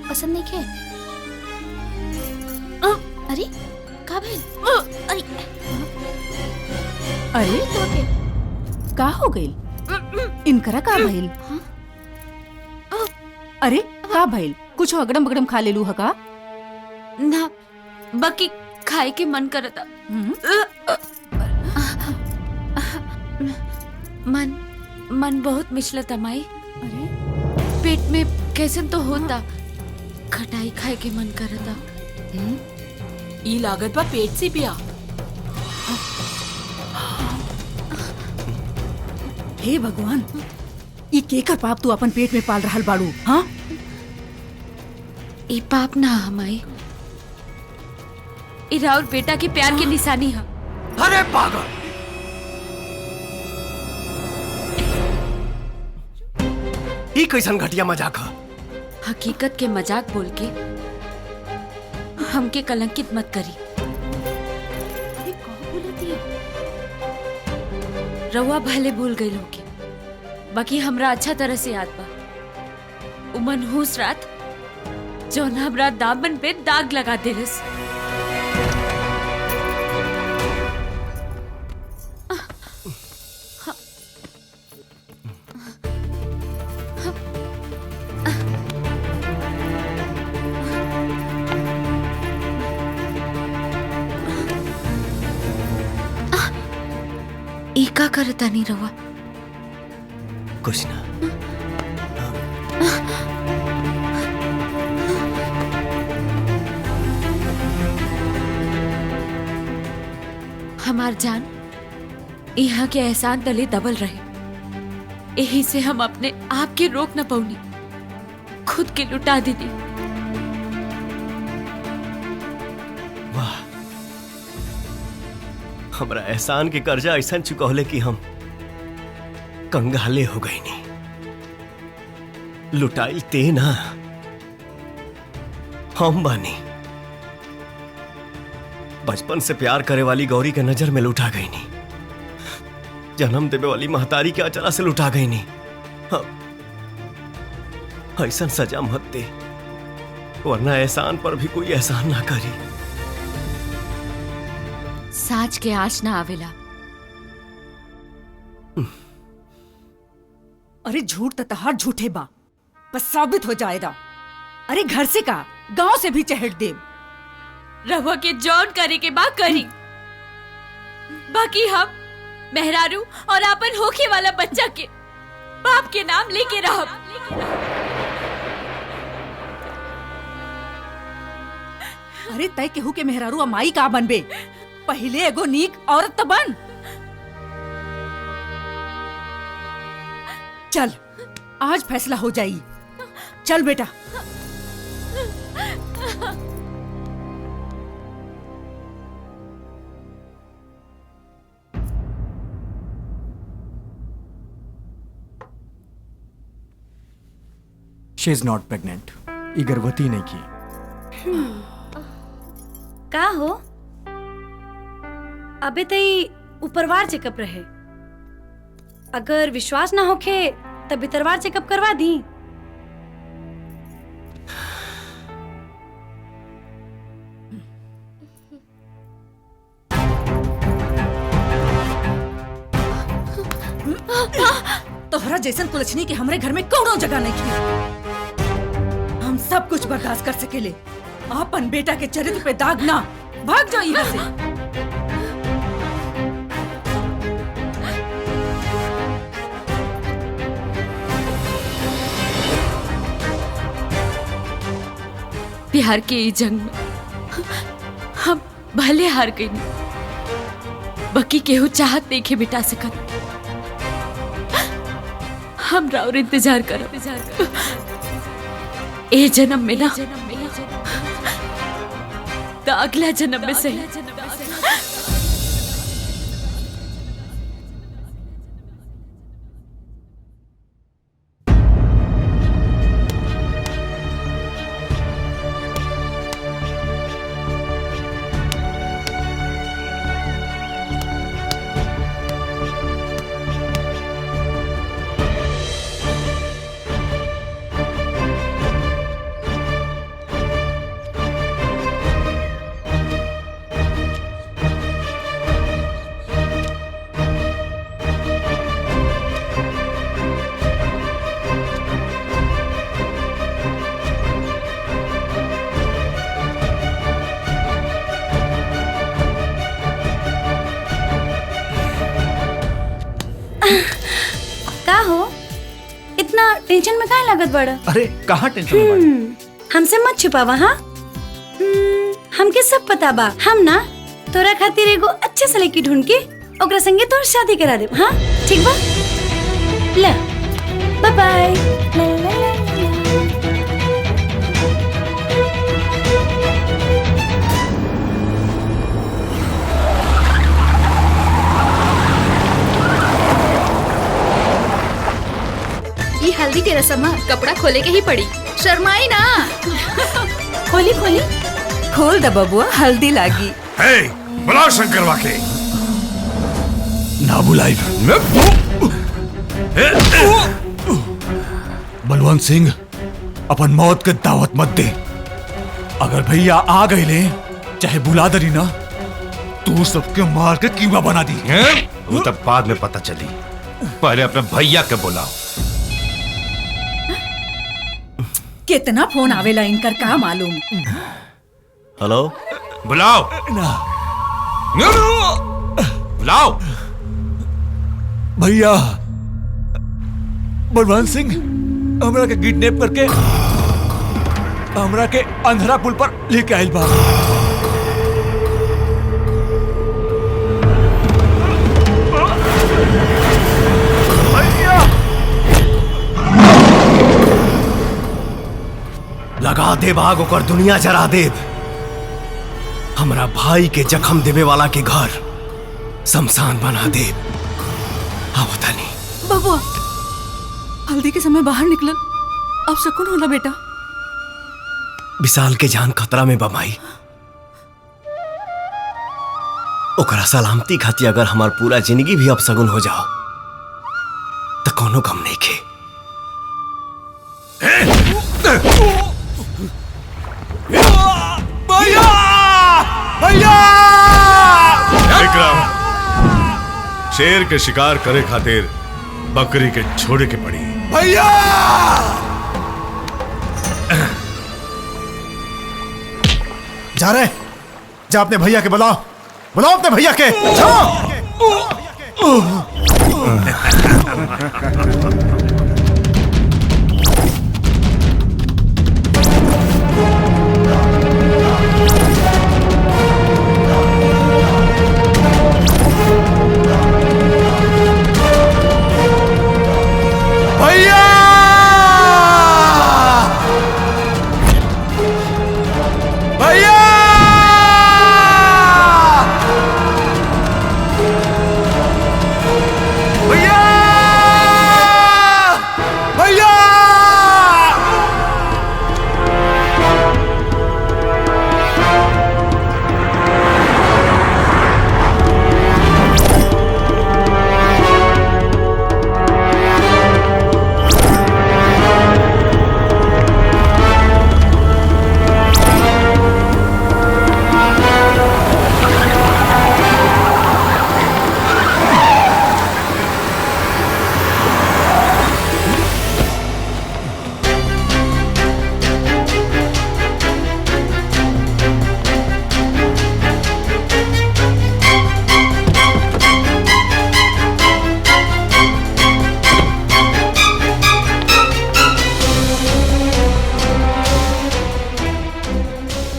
S13: पसंद नहीं खे? अरे का भइल? अरे
S10: अरे
S13: तो के
S10: का हो गइल? इनकरा का भइल? अरे का भइल? कुछ अगड़म बगड़म खा लेलू ह का?
S13: ना, बाकी खाए के मन करता। मन बहुत मिचलता माई।
S10: अरे
S13: पेट में कैसन तो होता, खटाई खाए के मन करता।
S16: ई लागत बा पेट से पिया।
S10: हे भगवान, ई केकर पाप तू अपन पेट में पाल रहल बाड़ू? हाँ,
S13: ई पाप ना हमाई, ई राउर बेटा के प्यार की निशानी है।
S11: अरे पागल, ई कैसन घटिया मजाक है?
S13: हकीकत के मजाक बोल के हमके कलंकित मत करी। रउआ भले भूल गई होगी, बाकी हमरा अच्छा तरह से याद बा। उ मनहूस रात जौन हमरा दामन पे दाग लगा देलस। का करता नहीं रवा?
S11: कुछ ना।
S13: हमार जान यहाँ के एहसान तले दबल रहे, यही से हम अपने आप के रोक न पौनी, खुद के लुटा दीदी।
S11: वाह, हमरा एहसान के कर्जा ऐसा चुकौले कि हम कंगाले हो गई नहीं। लुटाइल ते ना, हम बानी। बचपन से प्यार करे वाली गौरी के नजर में लुटा गई नहीं, जन्म देवे वाली महतारी के अचला से लुटा गई नहीं। ऐसा सजा मत दे, वरना एहसान पर भी कोई एहसान ना करी।
S13: साँच के आँच ना आवेला।
S10: अरे झूठ तो तहार झूठे बा, बस साबित हो जाएगा। अरे घर से का गांव से भी चहट दे।
S13: रहुआ के जॉन करे के बा करी, बाकी हम मेहरारू और अपन होखे वाला बच्चा के बाप के नाम लेके रहब।
S10: अरे तय केहू के मेहरारू अमाई का बनबे, पहले एगो नीक औरत तो बन। चल आज फैसला हो जाई, चल बेटा।
S8: शी इज नॉट प्रेग्नेंट, ये गर्भवती नहीं की।
S7: का हो, अबे तई ऊपरवार चेकअप रहे, अगर विश्वास ना होखे तब भीतरवार चेकअप करवा दी।
S10: तोहरा जैसन कुलछनी के हमरे घर में कौनो जगह नहीं की। हम सब कुछ बर्दाश्त कर सकेले, अपन बेटा के चरित्र पे दाग ना। भाग जाओ यहाँ से।
S13: प्यार के ई जंग में हम भले हार गई, बाकी केहू चाहत नहीं के बिटा सकत। हम राउर इंतजार करब, ए जन्म में ना तो अगला जन्म में सही।
S7: का हो, इतना टेंशन में काहे लागत बड़ा?
S9: अरे कहाँ टेंशन में बाड़ी?
S7: हमसे मत छुपावा। हाँ, हमके सब पता बा। हम ना तोरा खातिर एगो अच्छे से लड़की ढूंढ के ओकरा संगे तोर शादी करा देब। हाँ ठीक बा, ले बाय बाय।
S17: ये हल्दी के रस्म है, कपड़ा खोले के ही पड़ी, शर्माई ना।
S10: खोली खोली, खोल द बबुआ, हल्दी लागी।
S2: हे, बुलाओ शंकर वाके। ना बुलाई। बलवंत सिंह, अपन मौत के दावत मत दे। अगर भैया आ गए ले, चाहे बुला दरी ना, तू सबके मार के कीमा बना दी।
S1: वो तब बाद में पता चली, पहले अपने भैया के बुलाओ।
S10: कितना फोन आवेला इनकर, का मालूम।
S11: हेलो,
S1: बुलाओ बुलाओ।
S2: भैया, बलवंत सिंह हमरा के किडनैप करके हमरा के अंधरा पुल पर लेके आयल बा।
S11: लगा दे भाग ओकर दुनिया जरा देव। हमरा भाई के जख्म देवे वाला के घर शमशान बना दे। आवता नहीं
S10: बबुआ हल्दी के समय बाहर निकल, अब सुकून होला बेटा।
S11: विशाल के जान खतरा में बमाई, ओकरा सलामती खातिर अगर हमार पूरा जिंदगी भी अपसगुन हो जाओ तो कोनो गम नहीं खे।
S2: भैया भैया विक्रम, शेर के शिकार करे खातिर बकरी के छोड़े के पड़ी।
S12: भैया
S6: जा रहे, जा अपने भैया के बुलाओ, बुलाओ अपने भैया के,
S12: भैया भैया भैया भैया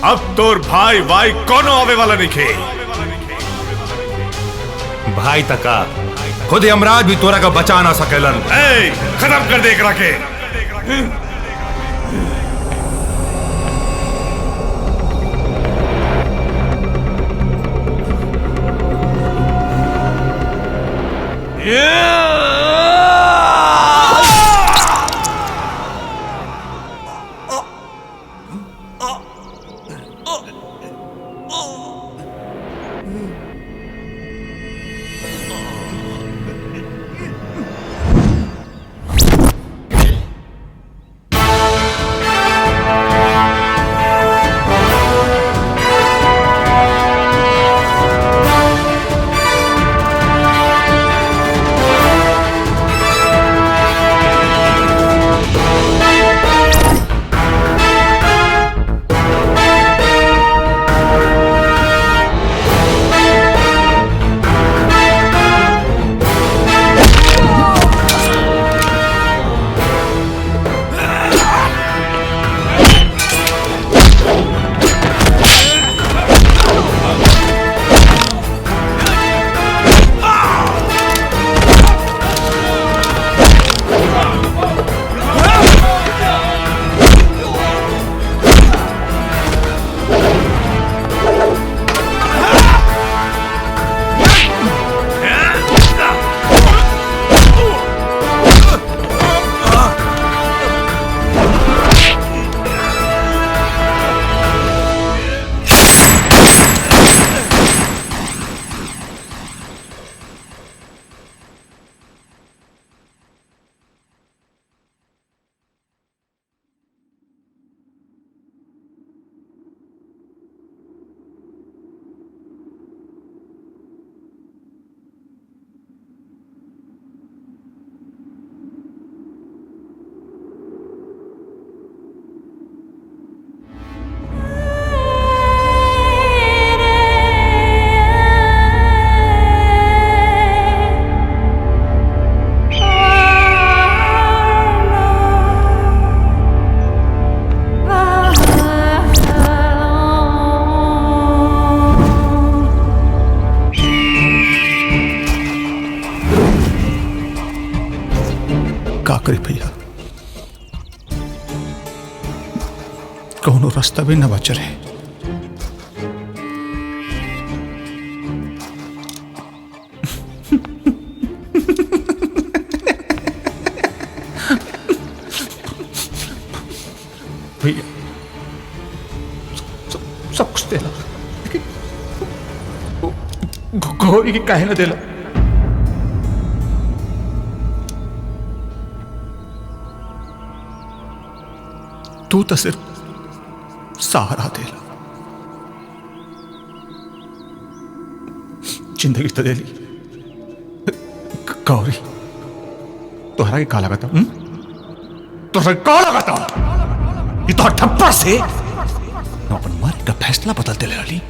S2: अब तोर भाई भाई कोनो आवे वाला नहीं खे।
S1: भाई तका खुद यमराज भी तोरा का बचा ना सकेलन।
S2: खत्म कर दे एकरा के।
S6: कोनो रास्ता भी न बचल है। भैया सब कुछ देला, लेकिन गौरी की काहे न देला? तू तो सिर्फ सहारा देला, जिंदगी तो दे ली। गौरी तोहरा के का लगाता? तोहरा का लगाता? ये तो ठप्पर से अपन मारे का फैसला बदलते ले रही।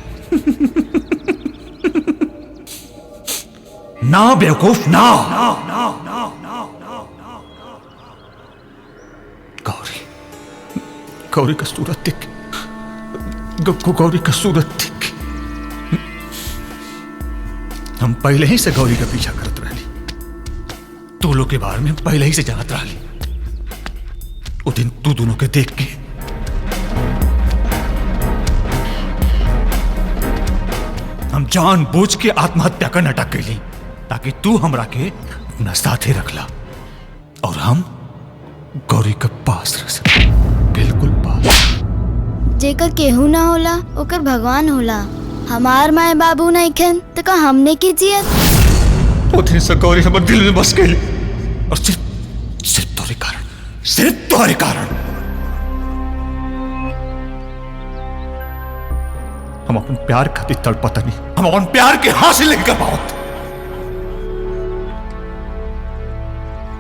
S6: ना बेवकूफ ना। गौरी गौरी का सूरत देख, गौरी का सूरत देख। हम पहले ही से गौरी का पीछा करत रही, तू लोग के बारे में पहले ही से जानत रही। वो दिन तू दोनों के देख के हम जानबूझ के आत्महत्या का नाटक कैली, ताकि तू हमरा के अपना साथे रखला और हम गौरी के पास रह सके। बिल्कुल पास।
S18: जेकर केहू ना होला ओकर भगवान होला। हमार माए बाबू नहीं खन तो का हमने की जियत।
S6: वो दिन से गौरी हमारे दिल में बस गई, और सिर्फ तोरे कारण, सिर्फ तोरे कारण हम अपन प्यार खातिर तड़पता नहीं, हम अपन प्यार के हासिल नहीं कर पाओ।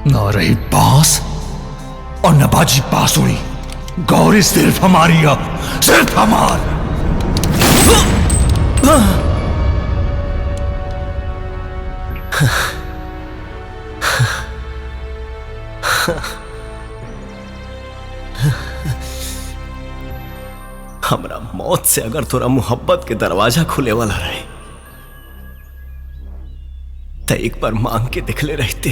S6: न रही बांस और न बाजी बांसुरी, गौरी सिर्फ हमारी है, सिर्फ हमार।
S11: हमरा मौत से अगर तोरा मोहब्बत के दरवाजा खुले वाला रहे तो एक बार मांग के दिखले रहते।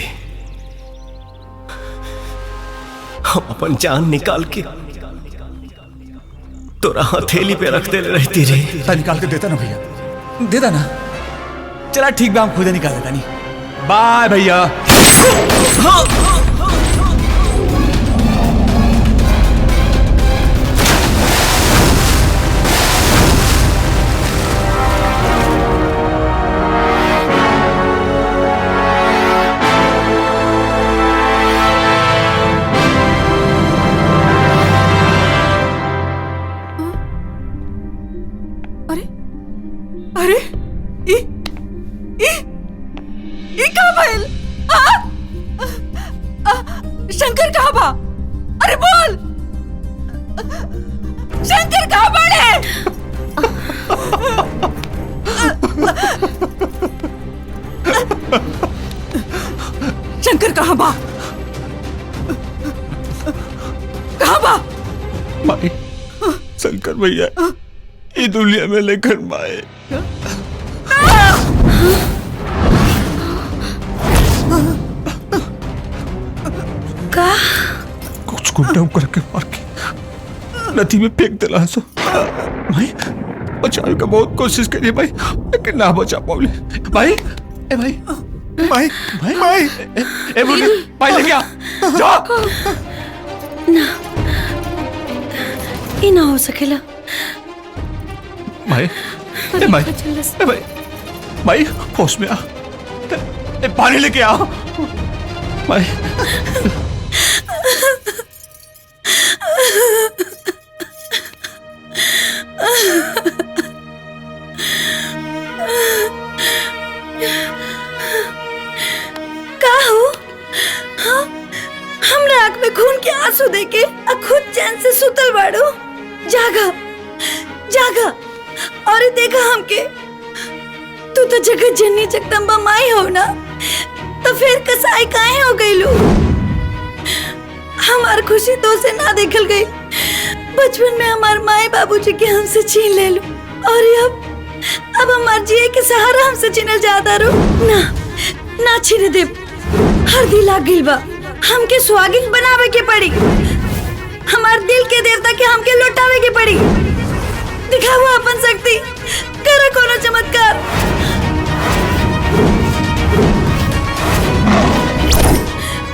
S11: हम अपन जान निकाल के तोरा हथेली पे रख दे रहती रे।
S9: निकाल के देता ना भैया, देता ना। चला ठीक बा, हम खुद निकाल देता। नहीं बाय भैया।
S10: अरे ये कहाँ भइल? शंकर कहाँ बा? अरे बोल, शंकर कहाँ बाड़े? शंकर कहाँ बा? कहाँ बा?
S6: माई, शंकर भैया ये दुनिया में लेकर माए।
S7: का
S6: कुछ गुंडा करके मार के नदी में फेंक दिला। सो भाई बचाने का बहुत कोशिश करी भाई, लेकिन ना बचा पाऊले। भाई ए भाई भाई भाई भाई ए बोले भाई लेके आ जा।
S7: ना ये ना हो सकेला।
S6: भाई ए भाई ए भाई भाई होश में आ, ए पानी लेके आ भाई।
S7: का हो? हाँ? हमरा आँख में खून के आंसू देके खुद चैन से सुतल बाड़ो। जागा जागा और देखा हमके। तू तो जगत जननी जगदम्बा माई हो ना, तो फिर कसाई काहे हो गई लू? हमार खुशी तो से ना देखल गई। बचपन में हमार माए बाबूजी के हमसे छीन ले लू, और अब हमार जिए के सहारा हमसे छीनल जाता रो। ना ना छीने दे, हर दिल लाग गइल बा। हमके सुहागिन बनावे के पड़ी। हमार दिल के देवता के हमके लौटावे के पड़ी। दिखाओ अपन शक्ति, करो कोनो चमत्कार।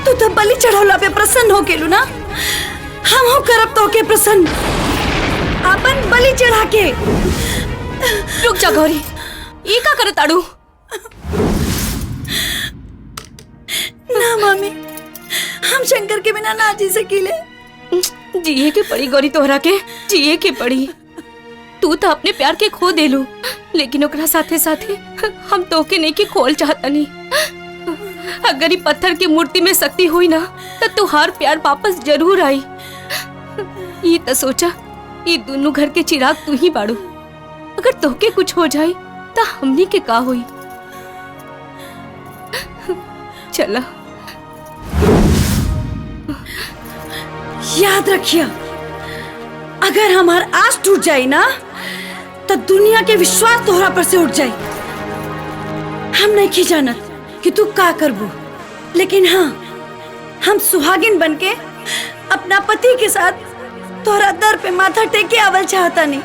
S7: तू तो बलि चढ़ौला पे प्रसन्न हो गेलू ना, हम हो करब तो के प्रसन्न अपन बलि चढ़ा के।
S15: रुक जा गौरी, ये का करे ताड़ू?
S7: ना मामी, हम शंकर के बिना ना जी सकीले।
S15: जिए के पड़ी गौरी, तोहरा के जिए के पड़ी। तू तो अपने प्यार के खो देलू, लेकिन ओकरा साथे साथे हम तोके नहीं के खोल चाहता नहीं। अगर ये पत्थर की मूर्ति में शक्ति हुई ना, तो तुहार प्यार वापस जरूर आई। ये तो सोचा, ये दोनों घर के चिराग तू ही बाड़ू। अगर तोके कुछ हो जाए तो हमनी के का हुई? चला।
S7: याद रखिया, अगर हमार आस टूट जाए ना, तो दुनिया के विश्वास तोहरा पर से उठ जाए। हम नहीं जानत कि तू का करबू, लेकिन हाँ, हम सुहागिन बनके अपना पति के साथ तोहरा दर पे माथा टेके आवल चाहता नहीं।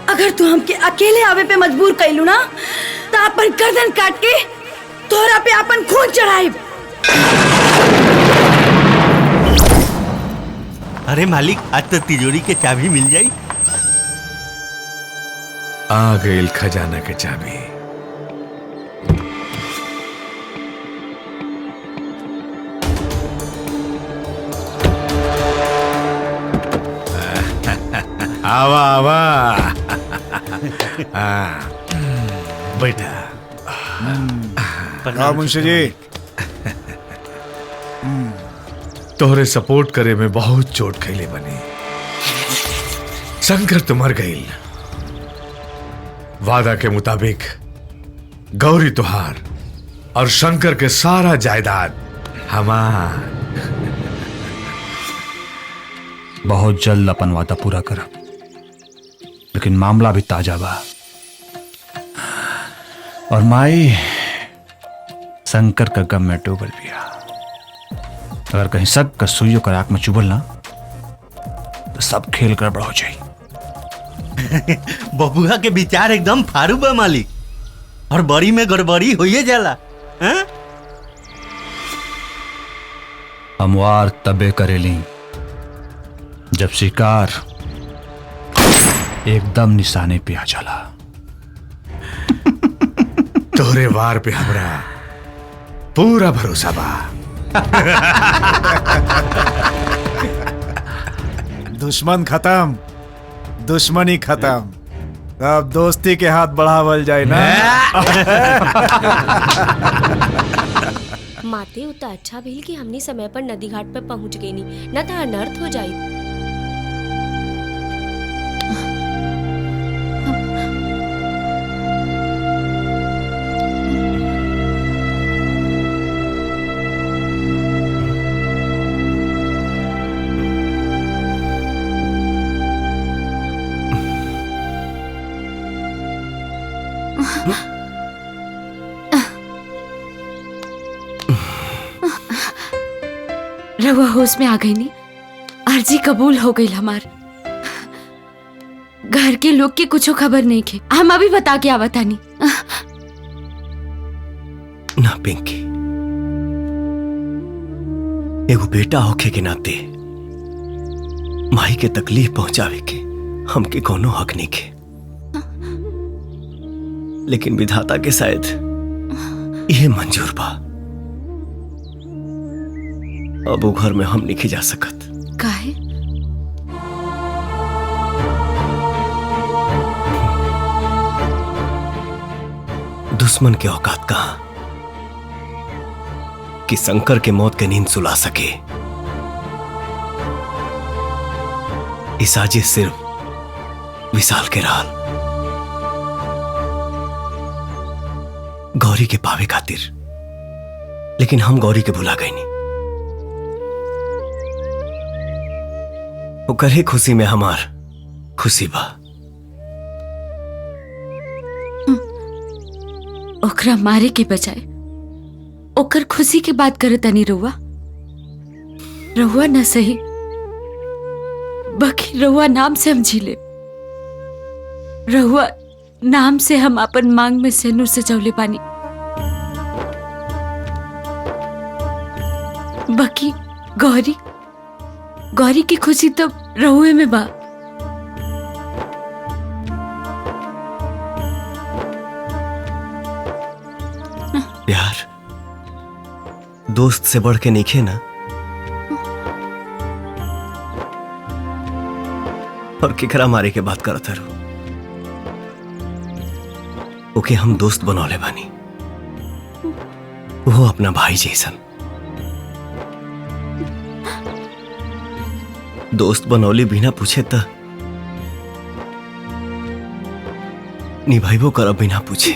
S7: अगर तू हमके अकेले आवे पे मजबूर कैलू ना, तो अपन गर्दन काट के तोहरा पे अपन खून चढ़ाई।
S5: अरे मालिक, आज तो तिजोरी के चाबी मिल जाई।
S2: आ गई खजाना के चाबी। आवा आवा। बैठा।
S6: हाँ मुंशी जी।
S2: तोहरे सपोर्ट करे में बहुत चोट खैले बनी। शंकर तो मर गई। वादा के मुताबिक गौरी तुहार और शंकर के सारा जायदाद हमार।
S9: बहुत जल्द अपन वादा पूरा करब, लेकिन मामला भी ताजा बा। और माई शंकर का गम में डूबल बिया। अगर कहीं शक का सुइयों का आंख में चुभल ना, तो सब खेल गड़बड़ हो जाए।
S5: बबुआ के विचार एकदम फारू बा मालिक, और बड़ी में गड़बड़ी होइए जाला। हैं?
S9: हमवार तबे करेली जब शिकार एकदम निशाने पे आ जाला।
S2: तोहरे वार पे हमरा पूरा भरोसा बा।
S6: दुश्मन खत्म, दुश्मनी खत्म, अब दोस्ती के हाथ बढ़ावल जाए ना।
S15: माते उतना अच्छा भइल कि हमनी समय पर नदी घाट पर पहुंच गई नी, न तो अनर्थ हो जाई। रवा होश में आ गई नी, अर्जी कबूल हो गई हमार। घर के लोग के कुछ खबर नहीं के, हम अभी बता के आवता नहीं।
S11: ना पिंकी, एगो बेटा होखे के नाते माई के तकलीफ पहुंचावे के हमके कोनो हक नहीं के, लेकिन विधाता के शायद यह मंजूर बा। अब वो घर में हम नहीं जा सकत।
S15: काहे?
S11: दुश्मन के औकात कहां कि शंकर के मौत के नींद सुला सके। इस साजिश सिर्फ विशाल के राल गौरी के पावे खातिर, लेकिन हम गौरी के भुला गई नहीं। ओकर ही खुशी में हमार खुशी बा।
S15: ओकरा मारे के बजाय ओकर खुशी के बात करे तनी रुआ।
S13: रहुआ न सही, बाकी रहुआ नाम से हम झीले। रहुआ नाम से हम अपन मांग में सेनूर सजौले पानी। बाकी गौरी, गौरी की खुशी तो रहुए में बा।
S11: प्यार दोस्त से बढ़ के नहीं ना, और केकरा मारे के बात करत हरो। ओके हम दोस्त बनौले बानी, वो अपना भाई जैसन। दोस्त बनौली बिना पूछे त निभाइबो करब बिना पूछे।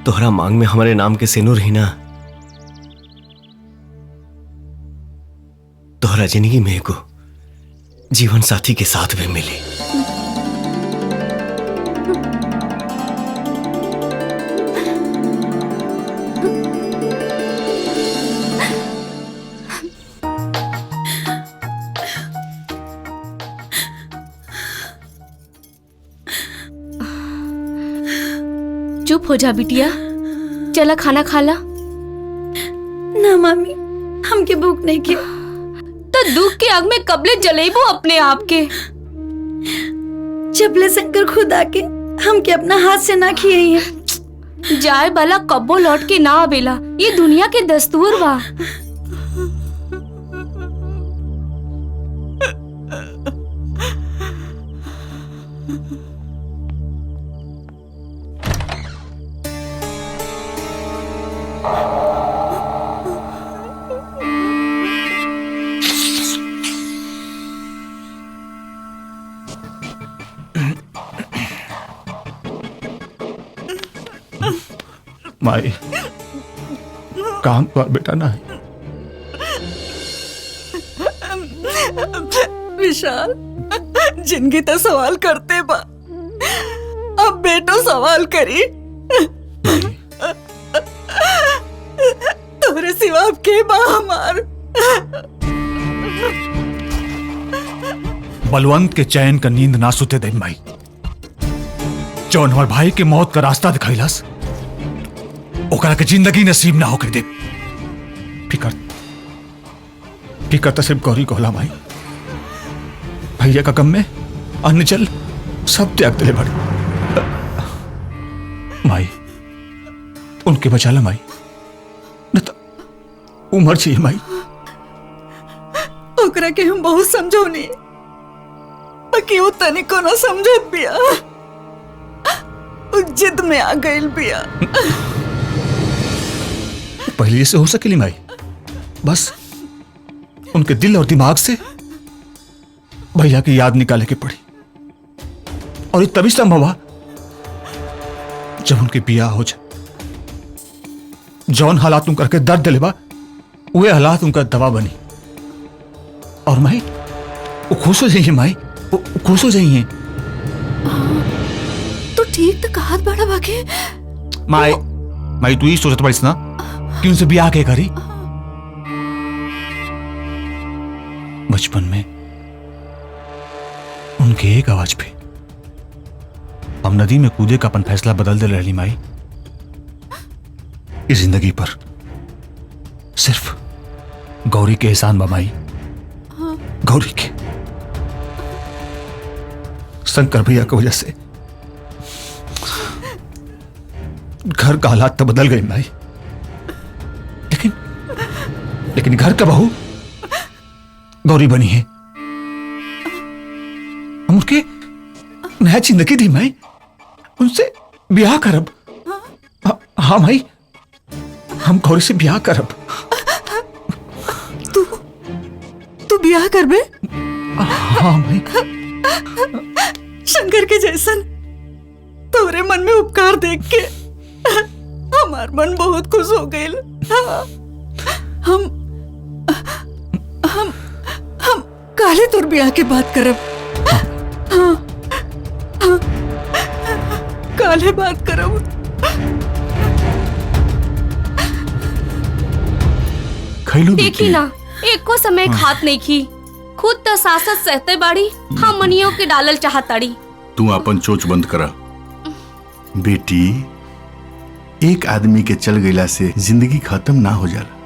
S11: तोहरा मांग में हमारे नाम के सिनुर ही ना, तोहरा जिंदगी में एगो जीवन साथी के साथ में मिली।
S15: चुप हो जा बिटिया, चला खाना खा ला।
S7: ना मामी, हमके भूख नहीं के।
S15: तो दुख के आग में कबले जलेबू अपने आप के।
S7: जबले शंकर खुद आके हमके अपना हाथ से ना खिए है।
S15: जाए बाला कब्बो लौट के ना आवेला, ये दुनिया के दस्तूर बा।
S2: माई काम कर बेटा ना।
S10: विशाल, जिंदगी तो सवाल करते बा, अब बेटो सवाल करी। तोरे सिवा अब के बा हमार।
S2: बलवंत के चैन का नींद ना सुते दे माई। जौन हमार भाई के मौत का रास्ता दिखैलस, ओकरा के जिंदगी नसीब ना होके दे। फिकर तो सिर्फ गौरी को होला माई। भैया का गम में अन्न जल सब त्याग दिले बड़े। माई उनके बचा ला माई, न तो उमर चाहिए माई।
S10: ओकरा के हम बहुत समझौनी, बाकी वो तनिको ना समझत बिया। उ जिद में आ गइल बिया।
S2: पहले जैसे हो सकेली माई, बस उनके दिल और दिमाग से भैया की याद निकाले के पड़ी। और ये तभी संभव हुआ जब उनके बिया हो जाए। जौन हालात तुम करके दर्द दिलेबा, वे हालात उनका दवा बनी। और माई वो खुश हो जाइए, माई वो खुश हो जाइए।
S10: तो ठीक तो कहा बड़ा बाके।
S2: माई तू ही सोचत पड़ीस ना कि उनसे ब्याह के करी। बचपन में उनके एक आवाज पे हम नदी में कूदे का अपन फैसला बदल दे रही माई। इस जिंदगी पर सिर्फ गौरी के एहसान बा माई। गौरी के शंकर भैया की वजह से घर का हालात तो बदल गए माई, लेकिन घर का बहू गौरी बनी है। हम उनके नया जिंदगी दी माई, उनसे ब्याह करब। हाँ माई, हम गौरी से ब्याह करब।
S10: तू ब्याह करबे?
S2: हाँ माई।
S10: शंकर के जैसन तोरे मन में उपकार देख के हमार मन बहुत खुश हो गइल। हम काले तोर ब्याह के बात करब। हाँ, हाँ, काले बात करब।
S19: खैलू
S15: देखी ना एको समय खात नहीं खी, खुद तो सासत सहते बाड़ी, हम मनियों के डालल चाहताड़ी।
S19: तू अपन चोच बंद करा बेटी। एक आदमी के चल गईला से जिंदगी खत्म ना हो जाला।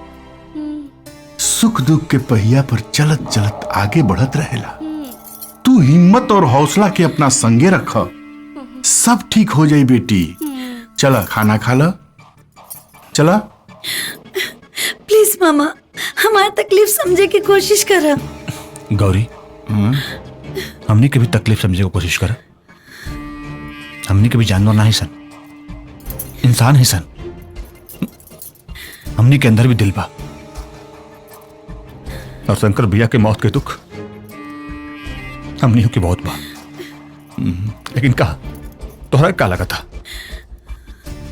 S19: सुख दुख के पहिया पर चलत चलत आगे बढ़त रहेला। तू हिम्मत और हौसला के अपना संगे रख, सब ठीक हो जाई बेटी। चला खाना खा ला, चला।
S7: प्लीज मामा, हमारी तकलीफ समझे की कोशिश करा।
S9: गौरी, हमने कभी तकलीफ समझने की कोशिश करा? हमने कभी जानवर ना ही सन, इंसान ही सन। हमने के अंदर भी दिल बा, और शंकर भैया के मौत के दुख हमने के बहुत बा। लेकिन कहा तोहरा का लगा था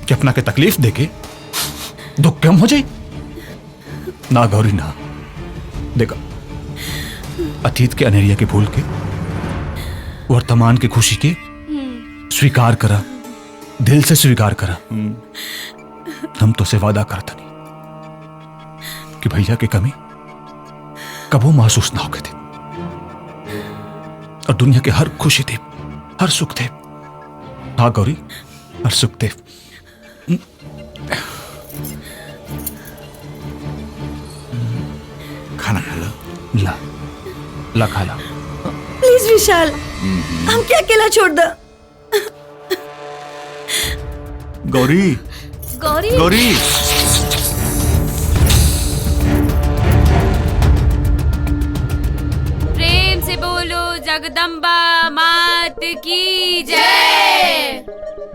S9: कि अपना के तकलीफ देके दुख कम हो जाए? ना गौरी ना, देखा अतीत के अनेरिया के भूल के वर्तमान की खुशी के स्वीकार करा, दिल से स्वीकार करा। हम तो से वादा करता नहीं कि भैया की कमी कबो महसूस ना होके थे, और दुनिया के हर खुशी थे, हर सुख थे। हाँ गौरी, हर सुख थे।
S19: खाना खा ला।
S9: ला ला खा ला।
S7: प्लीज विशाल, हम क्या अकेला छोड़ दो।
S19: गौरी,
S15: गौरी,
S19: गौरी।
S13: प्रेम से बोलो जगदम्बा मात की जय।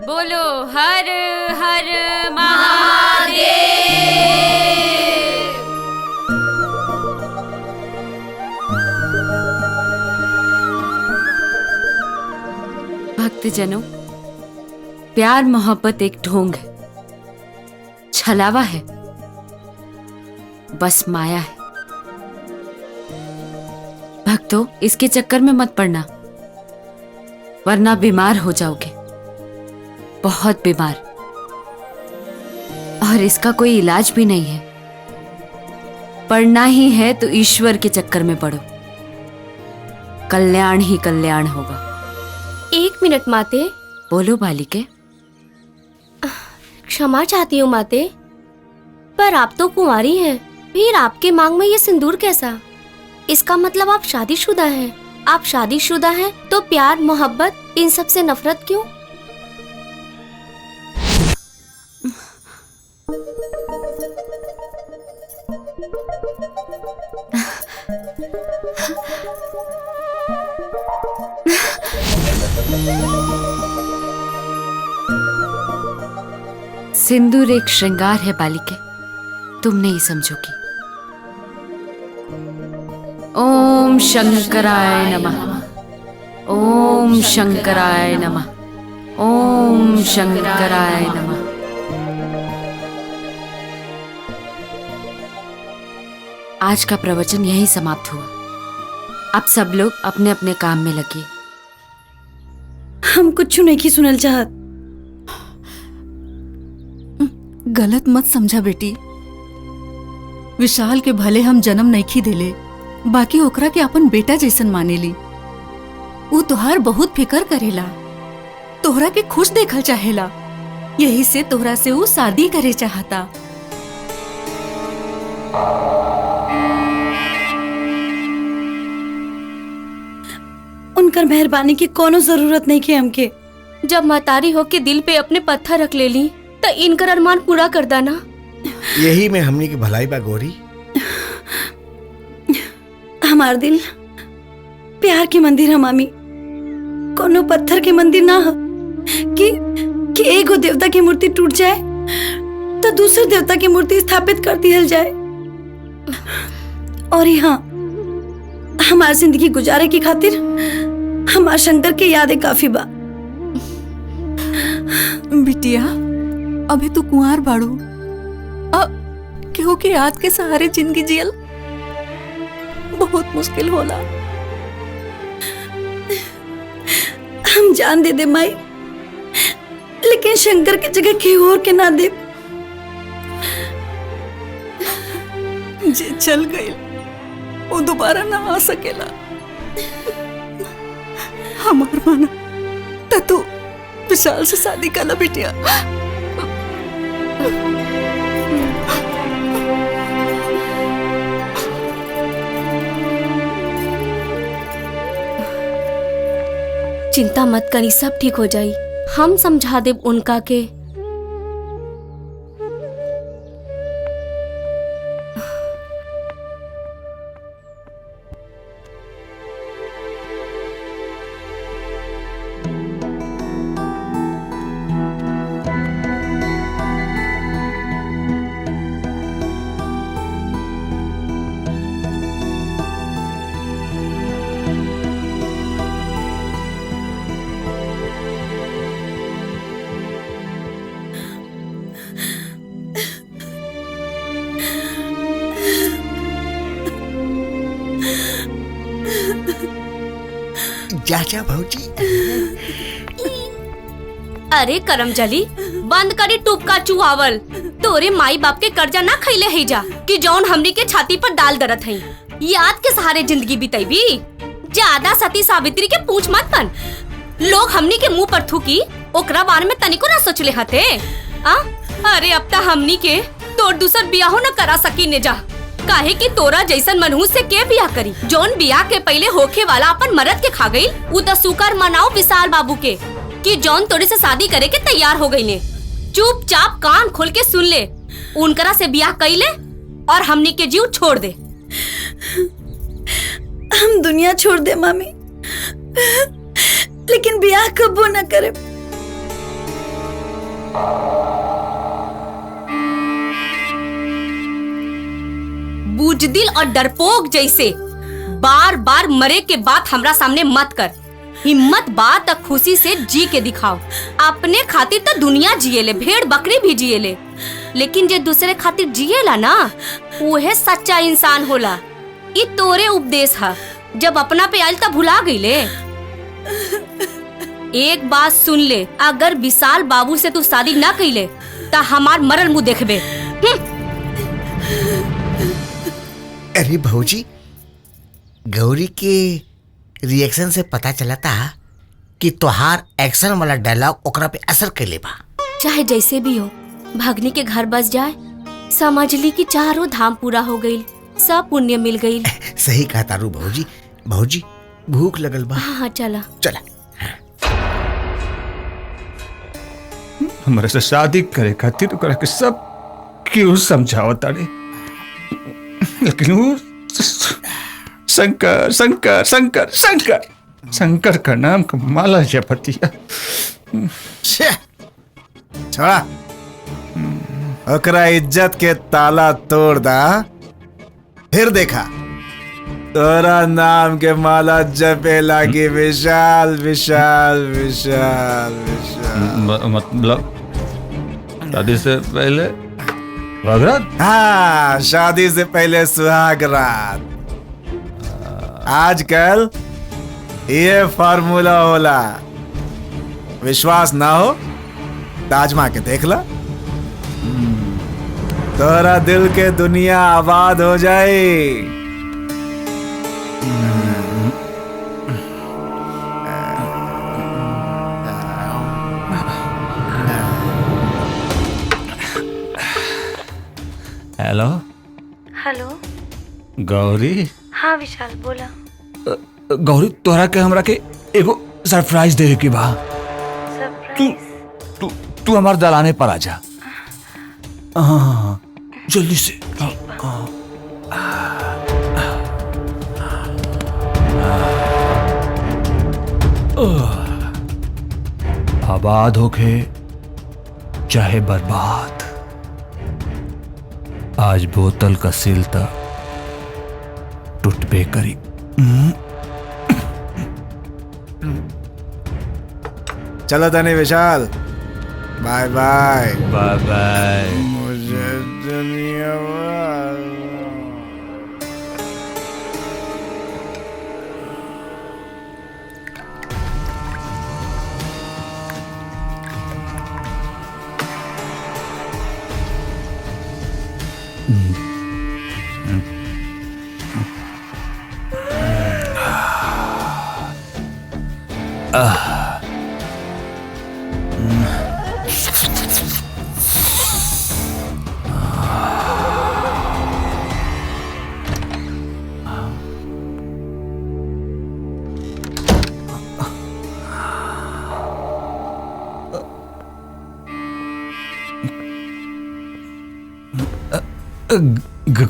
S13: बोलो हर हर महादेव। भक्तजनों, प्यार मोहब्बत एक ढोंग है, छलावा है, बस माया है। भक्तों, इसके चक्कर में मत पड़ना, वरना बीमार हो जाओगे, बहुत बीमार। और इसका कोई इलाज भी नहीं है। पढ़ना ही है तो ईश्वर के चक्कर में पढ़ो, कल्याण ही कल्याण होगा।
S15: 1 मिनट माते।
S13: बोलो बालिके।
S15: क्षमा चाहती हूँ माते, पर आप तो कुंवारी हैं, फिर आपके मांग में ये सिंदूर कैसा? इसका मतलब आप शादीशुदा हैं। आप शादीशुदा हैं तो प्यार मोहब्बत इन सब से नफरत क्यों?
S13: सिंदूर एक श्रृंगार है बालिके, तुम नहीं समझोगी। ओम शंकराय नमः, ओम शंकराय नमः, ओम शंकराय नमः। आज का प्रवचन यहीं समाप्त हुआ। अब सब लोग अपने अपने काम में लगिए।
S7: हम कुछ नहीं की सुनल चाहत।
S10: गलत मत समझा बेटी। विशाल के भले हम जन्म नहीं देले, बाकी ओकरा के अपन बेटा जैसन मानेली। वो तोहार बहुत फिकर करेला, तोहरा के खुश देखल चाहेला, यही से तोहरा से वो शादी करे चाहता।
S7: उनकर मेहरबानी की कोनो जरूरत नहीं की हमके।
S15: जब मतारी होके दिल पे अपने पत्थर रख ले ली तो इनकर अरमान पूरा कर दाना।
S14: यही में हमनी की भलाई बा गौरी।
S7: हमार दिल प्यार के मंदिर है मामी, कोनो पत्थर के मंदिर ना हो कि एगो देवता की मूर्ति टूट जाए तो दूसरे देवता की मूर्ति स्थापित कर दिया जाए। और यहाँ हमार जिंदगी गुजारे की खातिर हमार शंकर के यादें काफी बा।
S10: बिटिया, अभी तू कुंवार बाड़ू, अब केहू के याद के सहारे जिंदगी जियल बहुत मुश्किल होला।
S7: हम जान दे माई, लेकिन शंकर की जगह केहू और के ना दे।
S10: जे चल गई वो दोबारा ना आ सकेला। हमार माना तो तू विशाल से शादी कर ला बिटिया।
S15: चिंता मत करी, सब ठीक हो जाई। हम समझा देब उनका के।
S14: चाचा भौजी।
S15: अरे करमजली, बंद करी टूपका चुहावल। तोरे माई बाप के कर्जा ना खैले है जा कि जौन हमनी के छाती पर डाल दरत है। याद के सहारे जिंदगी बिताईबी। ज्यादा सती सावित्री के पूछ मत बन। लोग हमनी के मुंह पर थूकी, ओकरा बारे में तनिको ना सोचले हते। अरे अब ता हमनी के तोर दूसर बियाहो न करा सकी ने जा। काहे कि तोरा जैसन मनहूस से के बियाह करी। जौन बियाह के पहले होखे वाला अपन मरद के खा गई, उ त शुकर मनाओ विशाल बाबू के कि जौन तोरे से शादी करे के तैयार हो गई ने। चुपचाप कान खोल के सुन ले, उनकरा से बियाह कइले और हमनी के जीव छोड़ दे।
S10: हम दुनिया छोड़ दे मामी, लेकिन बियाह कबो न करे।
S15: बुजदिल और डरपोक जैसे बार बार मरे के बाद हमरा सामने मत कर। हिम्मत बात तक खुशी से जी के दिखाओ। अपने खातिर तो दुनिया जिएले, भेड़ बकरी भी जिएले, लेकिन जे दूसरे खातिर जिएला ना, वह सच्चा इंसान होला। ई तोरे उपदेश है। जब अपना पे आयल तब भुला गईले। एक बात सुन ले, अगर विशाल बाबू से तू शादी ना कइले ता हमार मरल मुंह देखबे।
S14: अरे भौजी, गौरी के रिएक्शन से पता चला था कि तोहार एक्शन वाला डायलॉग ओकरा पे असर कैले बा।
S15: चाहे जैसे भी हो, भगनी के घर बस जाए, समझ ली कि चारों धाम पूरा हो गई, सब पुण्य मिल गई।
S14: सही कहा तारू भौजी। भौजी भूख लगल बा।
S15: हाँ चला
S14: चला।
S9: हमारे से शादी करे खातिर ओकरा के सब क्यों समझावता रे, लेकिन वो शंकर शंकर शंकर शंकर शंकर का नाम का माला जपतिया।
S6: छोड़ा, ओकरा इज्जत के ताला तोड़ दा, फिर देखा तोरा नाम के माला जपे लागी विशाल विशाल विशाल विशाल।
S9: मतलब शादी से पहले सुहाग रात?
S6: हाँ, शादी से पहले सुहाग रात। आजकल ये फार्मूला होला। विश्वास ना हो तो आजमा के देख ला, तोरा दिल के दुनिया आबाद हो जाए।
S9: Hello
S7: hello.
S9: गौरी।
S7: हाँ विशाल बोला।
S9: गौरी, तोहरा के हमरा के एगो सरप्राइज देवे के बा। तू हमार दलाने पर आ जा। हाँ, जल्दी से। आबाद होके चाहे बर्बाद, आज बोतल का सील तक टूटबे करी।
S6: चलो तने विशाल, बाय बाय
S9: बाय बाय।
S6: मुझे दुनिया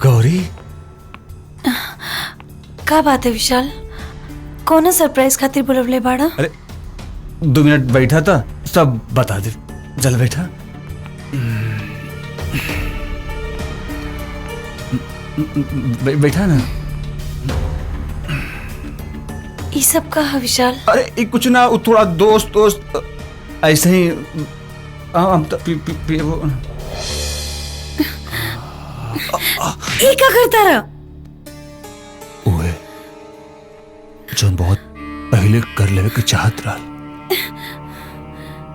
S9: गौरी
S7: का बात है विशाल? कौन सरप्राइज खातिर बुलवले बाड़ा?
S9: अरे 2 मिनट बैठा था, सब बता दे। चल बैठा। बैठा ना।
S7: ये सब का है विशाल?
S9: अरे ये कुछ ना, वो थोड़ा दोस्त ऐसे ही हम तो वो
S7: ये क्या करता रहा?
S9: ओए जोन बहुत पहले कर लेवे के चाहत रहा,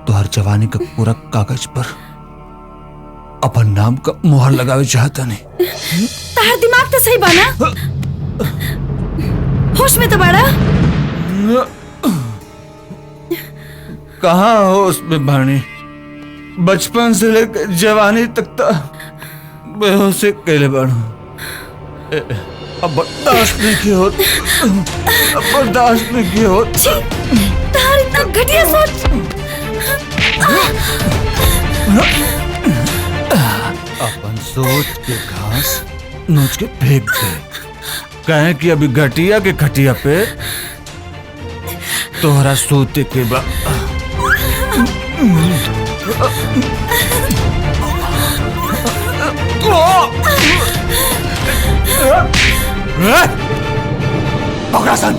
S9: तो हर जवानी का पूरा कागज पर अपन नाम का मोहर लगावे चाहता नहीं।
S7: तार दिमाग तो सही बाना? होश में तो बाड़ा?
S9: कहाँ होश में बानी? बचपन से लेकर जवानी तक तो बेहोशी कैले बाड़ू। अब बर्दाश्त नहीं की होत, अब बर्दाश्त नहीं की होत।
S7: तार इतना घटिया सोच।
S9: अपन सोच के घास नोच के फेंक दे, कहे कि अभी घटिया के खटिया पे तोहरा सोते के बाद पकड़ासन।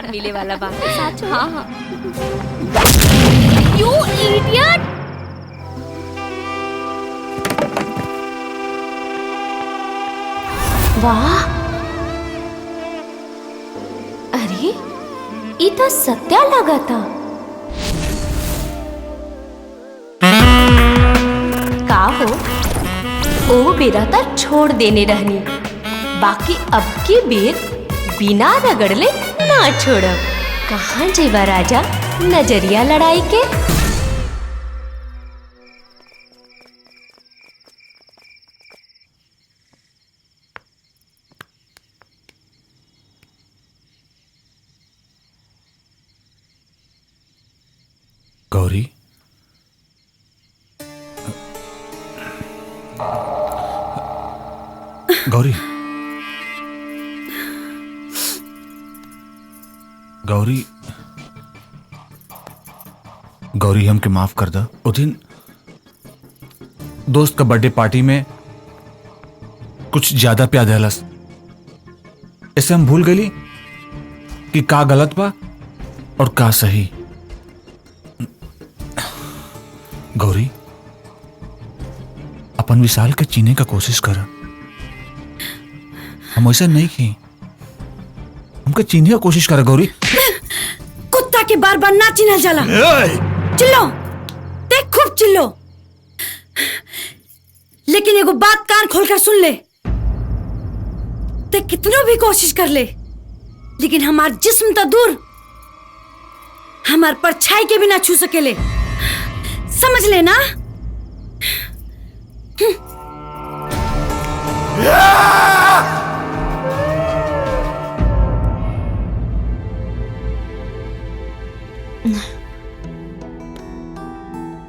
S15: मिले वाला बात सच। हाँ हाँ। You idiot! वाह, अरे ये तो सत्या लगा था। का हो ओ बेरा तो छोड़ देने रहनी, बाकी अब की बेर बिना रगड़ले ना छोड़ब। कहाँ जेबा राजा नजरिया लड़ाई के?
S9: गौरी, गौरी, गौरी, गौरी हमके माफ कर दा। उस दिन दोस्त का बर्थडे पार्टी में कुछ ज्यादा प्यार दिलस, ऐसे हम भूल गई कि का गलत बा और का सही। गौरी, अपन विशाल के चीने का कोशिश कर। हम ऐसा नहीं की, हमके चीने का कोशिश कर। गौरी,
S7: कुत्ता के बार बार ना चिन्हल जाला। चिल्लो, देख खूब चिल्लो, लेकिन एगो बात कान खोलकर सुन ले। ते कितनो भी कोशिश कर ले, लेकिन हमार जिस्म तो दूर, हमार परछाई के भी ना छू सकेले। समझ लेना।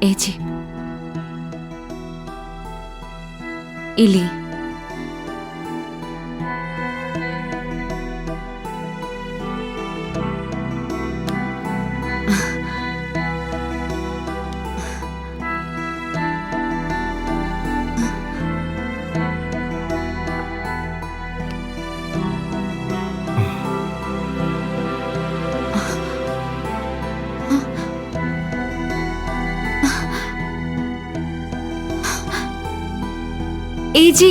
S13: ए जी, इली ए जी,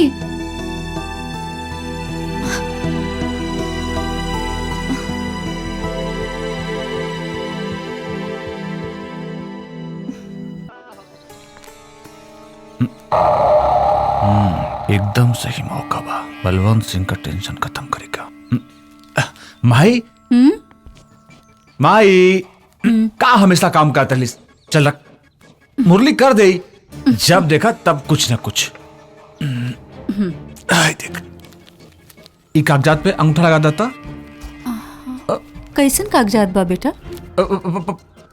S9: एकदम सही मौका बा। बलवंत सिंह का टेंशन खत्म करेगा। माई, माई, का हमेशा काम करता लिस? चल रख, मुरली कर दे। जब देखा तब कुछ न कुछ। देख, ई कागजात पे अंगूठा लगा देता।
S10: कैसन कागजात बा बेटा?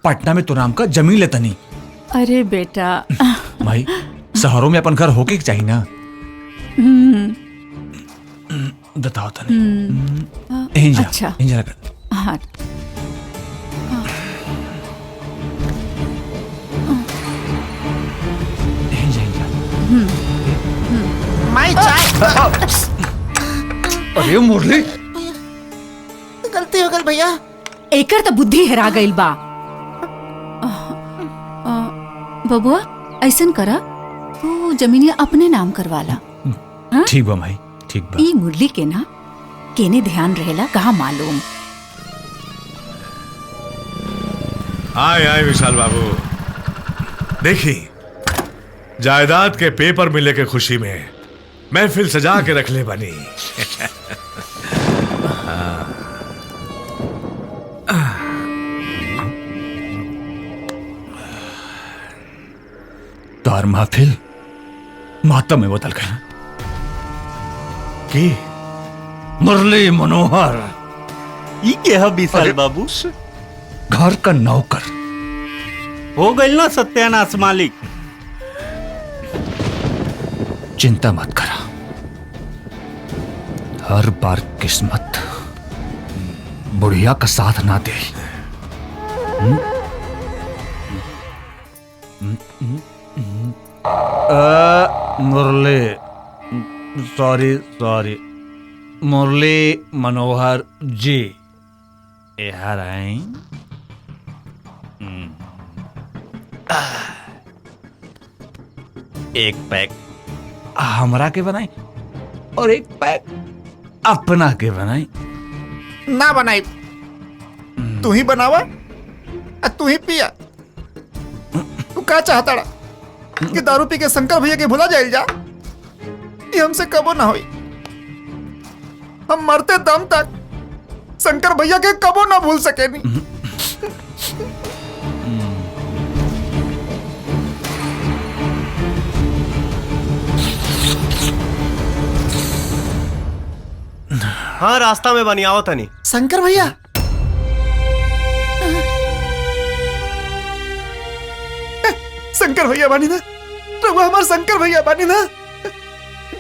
S9: पटना में तो नाम का जमीन लेता नहीं।
S10: अरे बेटा,
S9: भाई शहरों में अपन घर होके चाहिए ना। बताओ तने।
S10: अच्छा, हाँ।
S14: माई चाय।
S9: अरे मुरली,
S14: गलती हो गई भैया।
S10: एकर तो बुद्धि हेरा गइल बा। बबुआ, ऐसन करा, तू जमीनिया अपने नाम करवाला।
S9: ठीक बा माई, ठीक बा।
S10: ई मुरली के ना केने ध्यान रहेला कहा मालूम।
S2: आए आए विशाल बाबू, देखी जायदाद के पेपर मिले के खुशी में महफिल सजा के रख ले बनी।
S9: तार महफिल मातम में बदल गई
S2: कि
S9: मुरली मनोहर
S5: ये क्या है विशाल बाबू?
S9: घर का नौकर
S5: हो गई ना सत्यानाश मालिक।
S9: चिंता मत करा, हर बार किस्मत बुढ़िया का साथ ना दे। मुरली, सॉरी सॉरी, मुरली मनोहर जी यहाँ आए। एक पैक हमरा के बनाई और एक पैक अपना के बनाई।
S6: ना बनाई, तू ही बनावा और तू ही पिया। तू का चाहता कि दारू पी के शंकर भैया के भुला जाइल जा? ये हमसे कबो ना होई। हम मरते दम तक शंकर भैया के कबो ना भूल सके नहीं।
S11: हाँ रास्ता में बनी आओ तनी।
S14: शंकर भैया
S6: शंकर भैया बानी ना, रघुआ हमार शंकर भैया बानी ना।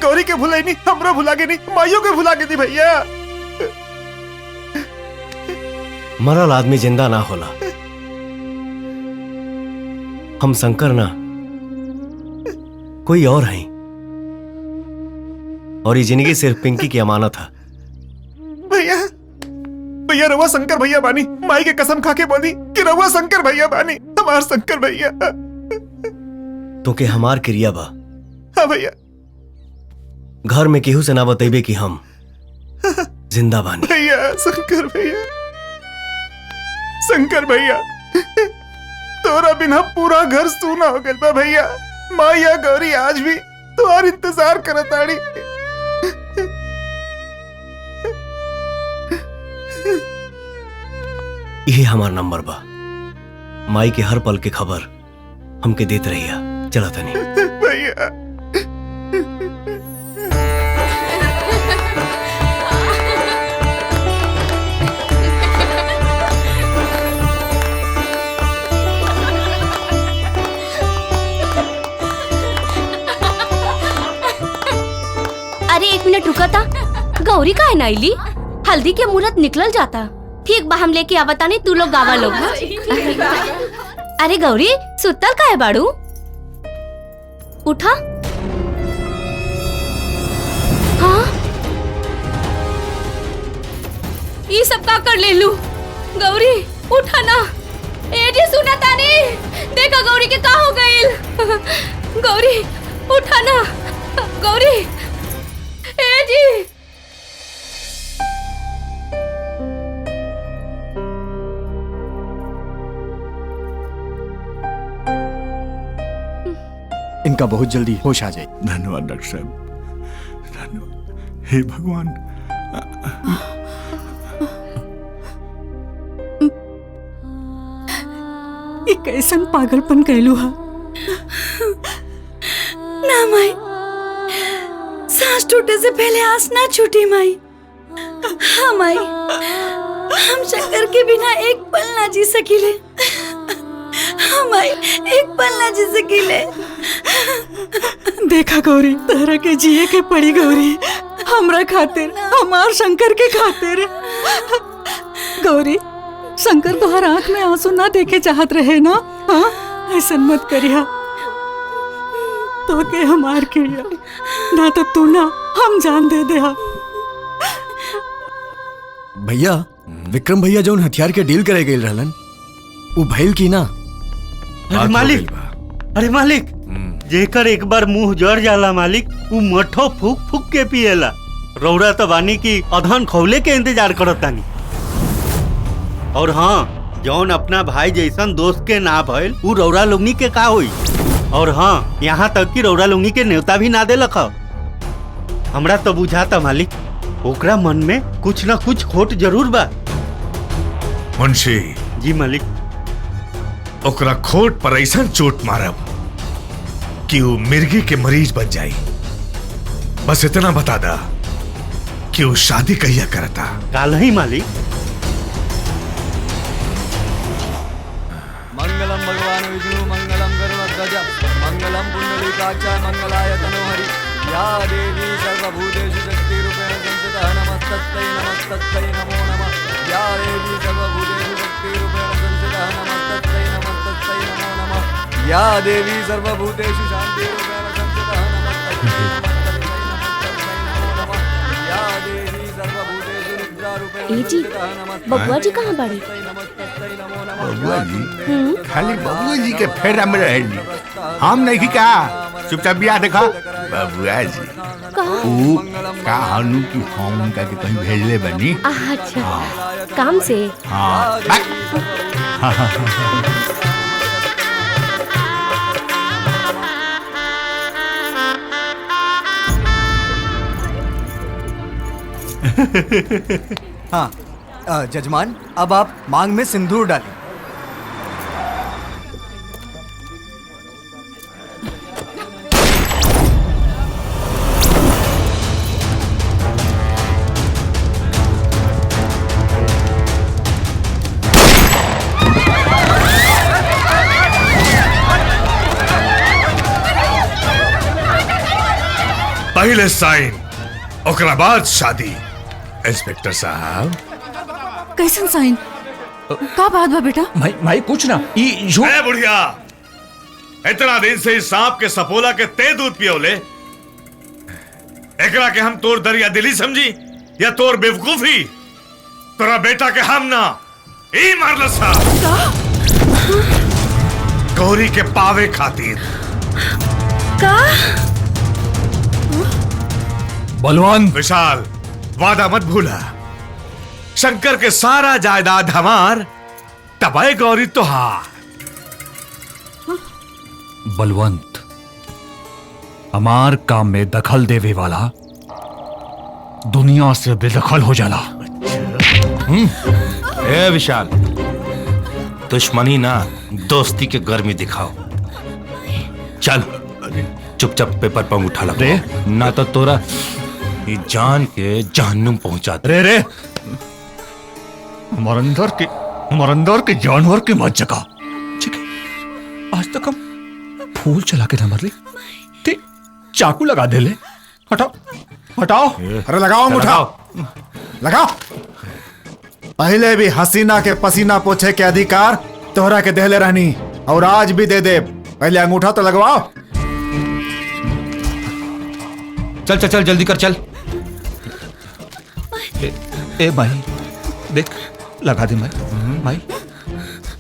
S6: गौरी के भुलाई नहीं, हमरा भुला के नहीं, माइयों के भुला के दी भैया।
S11: मरल आदमी जिंदा ना होला। हम शंकर ना कोई और हैं, और ये जिंदगी सिर्फ पिंकी की अमानत है।
S6: भैया भैया रघुआ शंकर भैया बानी, माई के कसम खा के बोली कि रघुआ शंकर भैया बानी, हमार शंकर भैया।
S11: तो के हमार क्रिया बा।
S6: हाँ भैया।
S11: घर में केहू से ना बतेबे कि हम जिंदा बानी।
S6: भैया शंकर भैया, शंकर भैया तोरा बिना पूरा घर सूना हो गया बा भैया। माया गौरी आज भी तुम्हार इंतजार करताड़ी।
S11: यही हमार नंबर बा। माई के हर पल के खबर हमके देते रहिया। चला तनी
S6: भैया।
S15: अरे 1 मिनट रुका था, गौरी का है नाइली? हल्दी के मुहूर्त निकल जाता। ठीक बा, हम लेके आवता नहीं, तू लोग गावा लोग। अरे गौरी सुतल का है बाड़ू? उठा। हाँ ये सब का कर ले लू? गौरी उठा ना। ए जी सुना तानी, देखा गौरी के का हो गइल। गौरी उठा ना। गौरी ए जी।
S8: इनका बहुत जल्दी होश आ जाए।
S19: धन्यवाद डॉक्टर साहब, धन्यवाद। हे भगवान।
S10: ये कैसन पागलपन कहलू हा?
S7: ना माई, सांस टूटे से पहले आस ना छूटी माई। हाँ माई, हम शंकर के बिना एक पल ना जी सकीले। हाँ माई, एक पल ना जी सकीले।
S10: देखा गौरी, तहरा के जिए के पड़ी गौरी, हमरा खातिर, हमार शंकर के खातिर। गौरी शंकर तोहर आंख में आंसू ना देखे चाहत रहे ना। हाँ ऐसा मत करिया। तो के हमार क्रिया ना, तो तू ना हम जान दे दे।
S8: भैया विक्रम भैया जो हथियार के डील करे गए रहलन, वो भइल की ना?
S5: अरे मालिक, अरे मालिक, जेकर एक बार मुंह जड़ जाला मालिक, वो मठो फूक फूक के पिएला। रौरा तो बानी की अधन खौले के इंतजार करतानी। और हाँ, जौन अपना भाई जैसन दोस्त के ना भइल, वो रौरा लोगनी के का होई। और हाँ, यहाँ तक कि रौरा लोगनी के न्योता भी ना देलक। हमरा तो बुझाता मालिक, ओकरा मन में कुछ ना कुछ खोट जरूर बा।
S2: मुंशी
S5: जी मालिक।
S2: ओकरा खोट पर ऐसा चोट मारब कि वो मिर्गी के मरीज बन जाई। बस इतना बता दा कि वो शादी कहिया करता।
S5: काल ही मालिक।
S8: मंगलम भगवान विष्णु मंगलम गरुड़ध्वज मंगलम पुंडलीकाक्ष मंगलाय तनोहरि। या देवी सर्वभूतेषु शक्तिरूपेण संस्थिता नमस्तस्यै नमस्तस्यै नमो नमः। या देवी सर्वभूतेषु शक्तिरूपेण संस्थिता नमस्तस्यै नमस्तस्यै नमो नमः। या देवी सर्वभूतेषु शान्तिरूपेण संस्थिता नमस्तस्यै नमस्तस्यै नमो नमः। या देवी सर्वभूतेषु निद्रारूपेण
S15: ए जी, बबुआ जी कहाँ बाड़ी?
S19: बबुआ जी खाली बबुआ जी के फेरा में रहेली, हम नहीं का चुपचाप बिया देखा। बबुआ जी ऊ का हनु की हम उनका के कहीं भेजले बनी।
S15: अच्छा काम से।
S19: हाँ
S8: हाँ
S9: जजमान अब आप मांग में सिंदूर डालें।
S2: पहले साइन ओकरा बाद शादी। इंस्पेक्टर साहब
S10: कैसन साइन? का बात बा बेटा?
S9: भाई कुछ ना
S2: ए बुढ़िया, इतना दिन से इस सांप के सपोला के ते दूध पियोले, एकरा के हम तोर दरिया दिली समझी या तोर बेवकूफी? तोरा बेटा के हम ना ई मारल सा गौरी के पावे खातिर।
S7: का
S2: बलवंत विशाल, वादा मत भूला, शंकर के सारा जायदाद हमार, तबाही गौरी तुहार।
S9: बलवंत, हमार काम में दखल देवे वाला दुनिया से बेदखल हो जाला।
S1: ए विशाल, दुश्मनी ना दोस्ती के गर्मी दिखाओ। चल चुपचाप पेपर पर उठा लगे, ना तो तोरा ये जान के जहन्नुम पहुंचा दे।
S9: रे हमारे अंदर के जानवर के मत जगा। ठीक है, आज तक हम फूल चला के ना मर ली, ठीक चाकू लगा दे ले। हटाओ हटाओ।
S6: अरे लगाओ मुठा, लगाओ। पहले भी हसीना के पसीना पोछे के अधिकार तोहरा के देले रहनी और आज भी दे दे। पहले अंगूठा तो लगवाओ।
S1: चल चल चल जल्दी कर, चल।
S9: ए भाई देख, लगा दे भाई।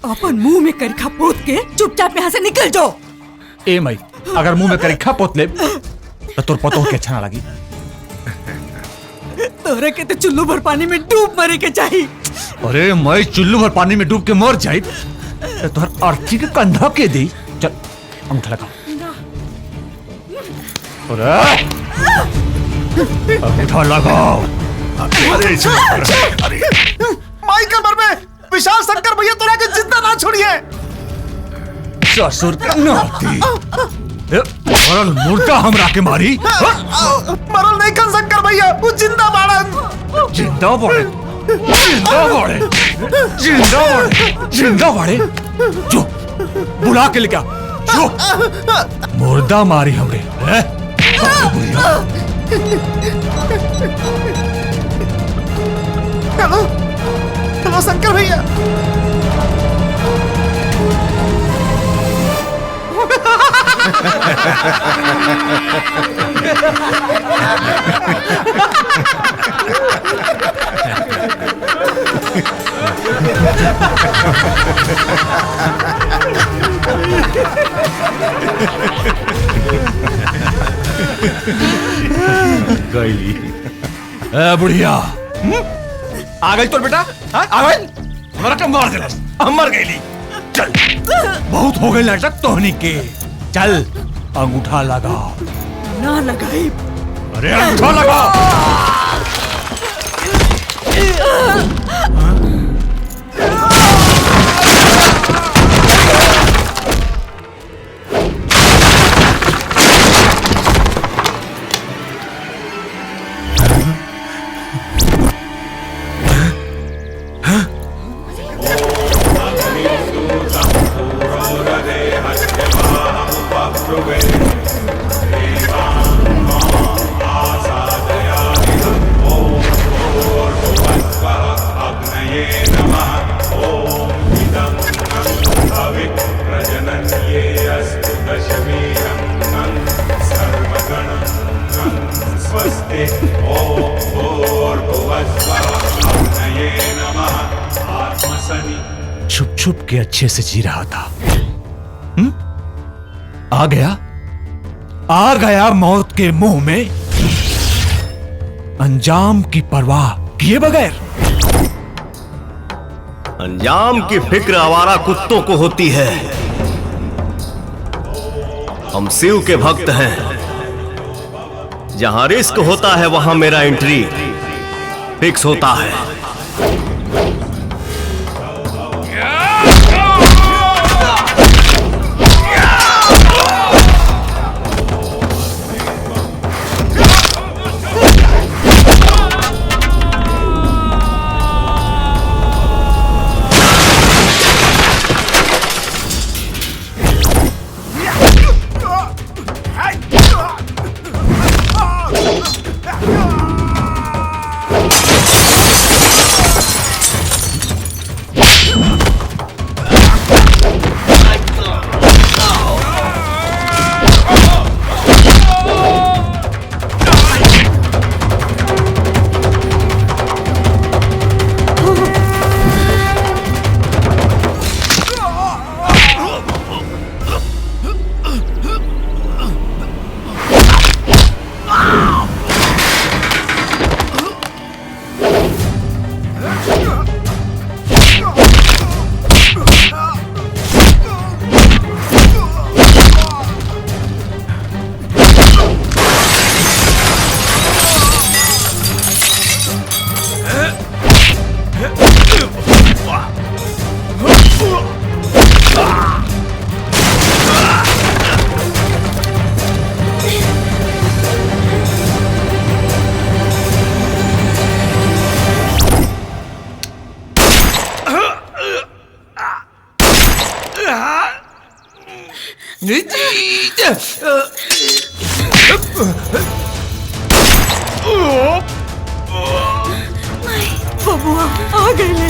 S10: अपन मुंह में करखा पोत के चुपचाप यहाँ से निकल जाओ।
S9: ए भाई, अगर मुंह में करीखा पोत ले तो तोर पतो के अच्छा ना लगी।
S10: तोरा के तो चुल्लू भर पानी में डूब मरे के चाहिए।
S9: अरे मैं चुल्लू भर पानी में डूब के मर जाए तो तोहर अर्थी के कंधा के दी। चल अंगूठा लगा। अरे अंगूठा लगाओ।
S2: अरे माई कमर में विशाल शंकर भैया तोरा के जिंदा ना छोड़िए।
S9: ससुर का नाती मरल मुर्दा हमरा के मारी।
S6: मरल नहीं कर शंकर भैया, वो जिंदा बाड़न।
S9: जिंदा बाड़े, जिंदा बाड़े, जिंदा बाड़े, जिंदा बाड़े। जो बुला के लेके आ, जो मुर्दा मारी हमरे।
S6: हेलो हेलो शंकर भैया।
S9: गईली बुढ़िया आ गई तोर बेटा। आ गई, हमारा कम मार दिला, हम मर गईली। चल बहुत हो गई नाटक तोहनी के। चल अंगूठा लगा।
S10: ना लगाई।
S9: अरे अंगूठा लगा। छुप छुप के अच्छे से जी रहा था। आ गया मौत के मुंह में, अंजाम की परवाह किए बगैर।
S11: अंजाम की फिक्र आवारा कुत्तों को होती है। हम शिव के भक्त हैं, जहां रिस्क होता है वहां मेरा एंट्री फिक्स होता है।
S10: बबुआ आ गए।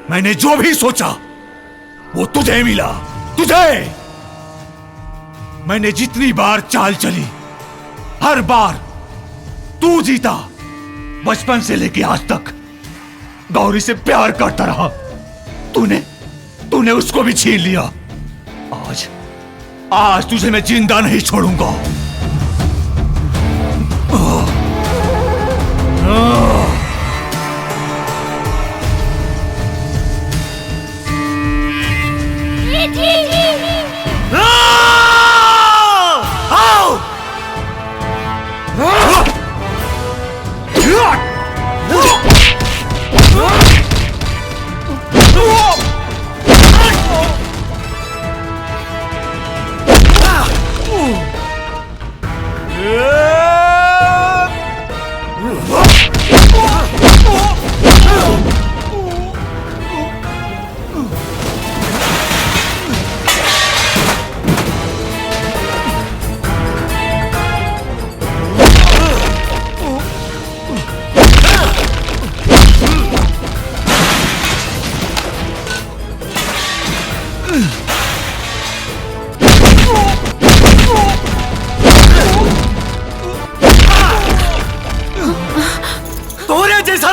S2: मैंने जो भी सोचा वो तुझे मिला, तुझे। मैंने जितनी बार चाल चली हर बार तू जीता। बचपन से लेके आज तक गौरी से प्यार करता रहा। तूने उसको भी छीन लिया। आज आज तुझे मैं जिंदा नहीं छोड़ूंगा।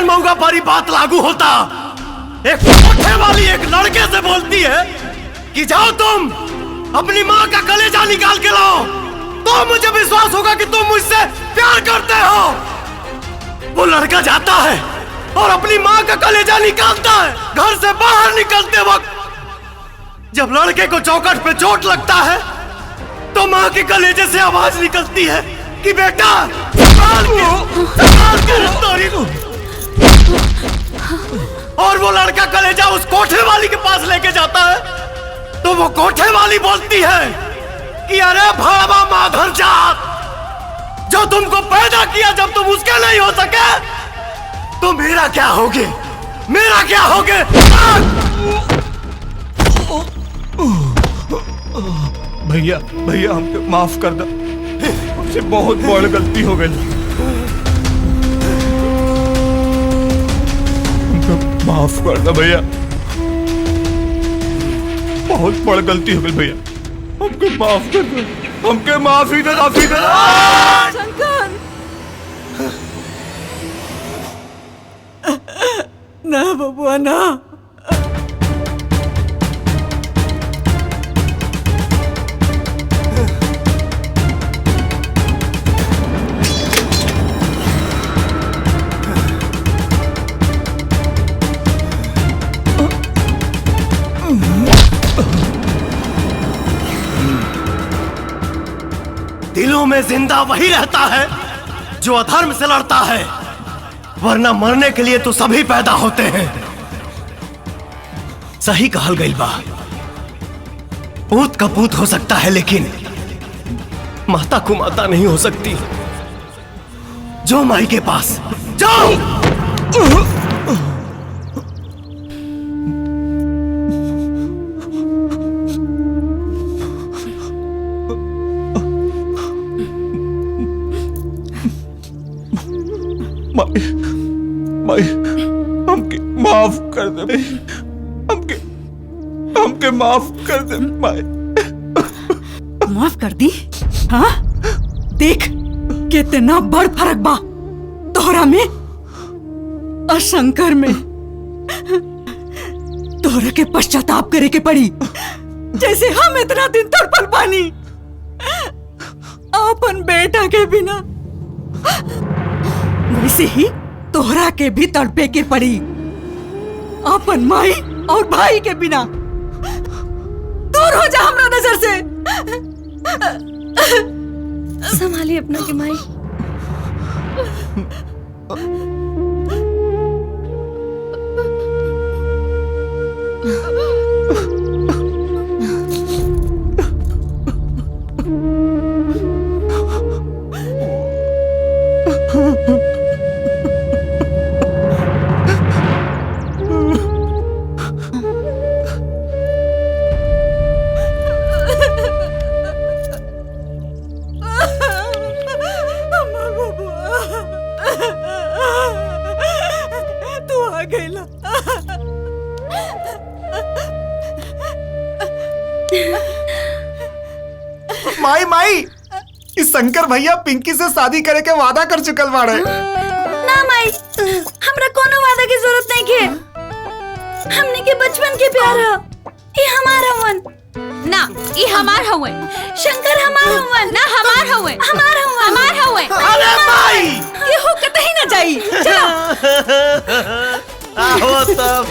S11: मऊगा पारी बात लागू होता। एक कोठे वाली एक लड़के से बोलती है कि जाओ तुम अपनी माँ का कलेजा निकाल के लाओ, तो मुझे विश्वास होगा कि तुम मुझसे प्यार करते हो। वो लड़का जाता है और अपनी माँ का कलेजा निकालता है। घर से बाहर निकलते वक्त जब लड़के को चौखट पे चोट लगता है तो माँ के कलेजे से आवाज निकलती है कि बेटा संभाल के और वो लड़का कलेजा उस कोठे वाली के पास लेके जाता है तो वो कोठे वाली बोलती है कि अरे भावा माधर जात, जो तुमको पैदा किया जब तुम उसके नहीं हो सके तो मेरा क्या होगे, मेरा क्या होगे।
S2: भैया भैया हमको माफ कर दो, हमसे बहुत बड़ी गलती हो गई। माफ कर दो भैया, बहुत बड़ी गलती हो गई भैया, हमको माफ कर दो, हमके माफी दे माफी दे।
S10: शंकर ना बबुआ ना,
S11: दिलों में जिंदा वही रहता है जो अधर्म से लड़ता है, वरना मरने के लिए तो सभी पैदा होते हैं। सही कहल गई बा, पूत का पूत हो सकता है लेकिन माता को माता नहीं हो सकती। जो माई के पास जाओ।
S2: माई हमके माफ कर दे, हमके हमके माफ कर दे माई।
S10: माफ कर दी? हाँ देख कितना बड़ फर्क बा तोहरा में और शंकर में। तोहरा के पश्चाताप करे के पड़ी जैसे हम इतना दिन तड़पल पानी अपन बेटा के बिना, वैसे ही तोहरा के भी तड़पे के पड़ी अपन माई और भाई के बिना। दूर हो जा हमरा नजर से।
S15: संभालिए अपना के माई।
S6: माई माई इस शंकर भैया पिंकी से शादी करे के वादा कर चुकल बाड़े।
S7: ना माई, हमरा कोनो वादा की जरूरत नहीं के। हमने के बचपन के प्यार है। ये हमार हवन।
S15: ना ये हमार हवे।
S7: शंकर हमार हवन।
S15: ना हमार हवे।
S7: हमार हवन।
S15: हमार हवे।
S7: अरे माई, ये हो कतई न जाई। चलो
S11: आओ तब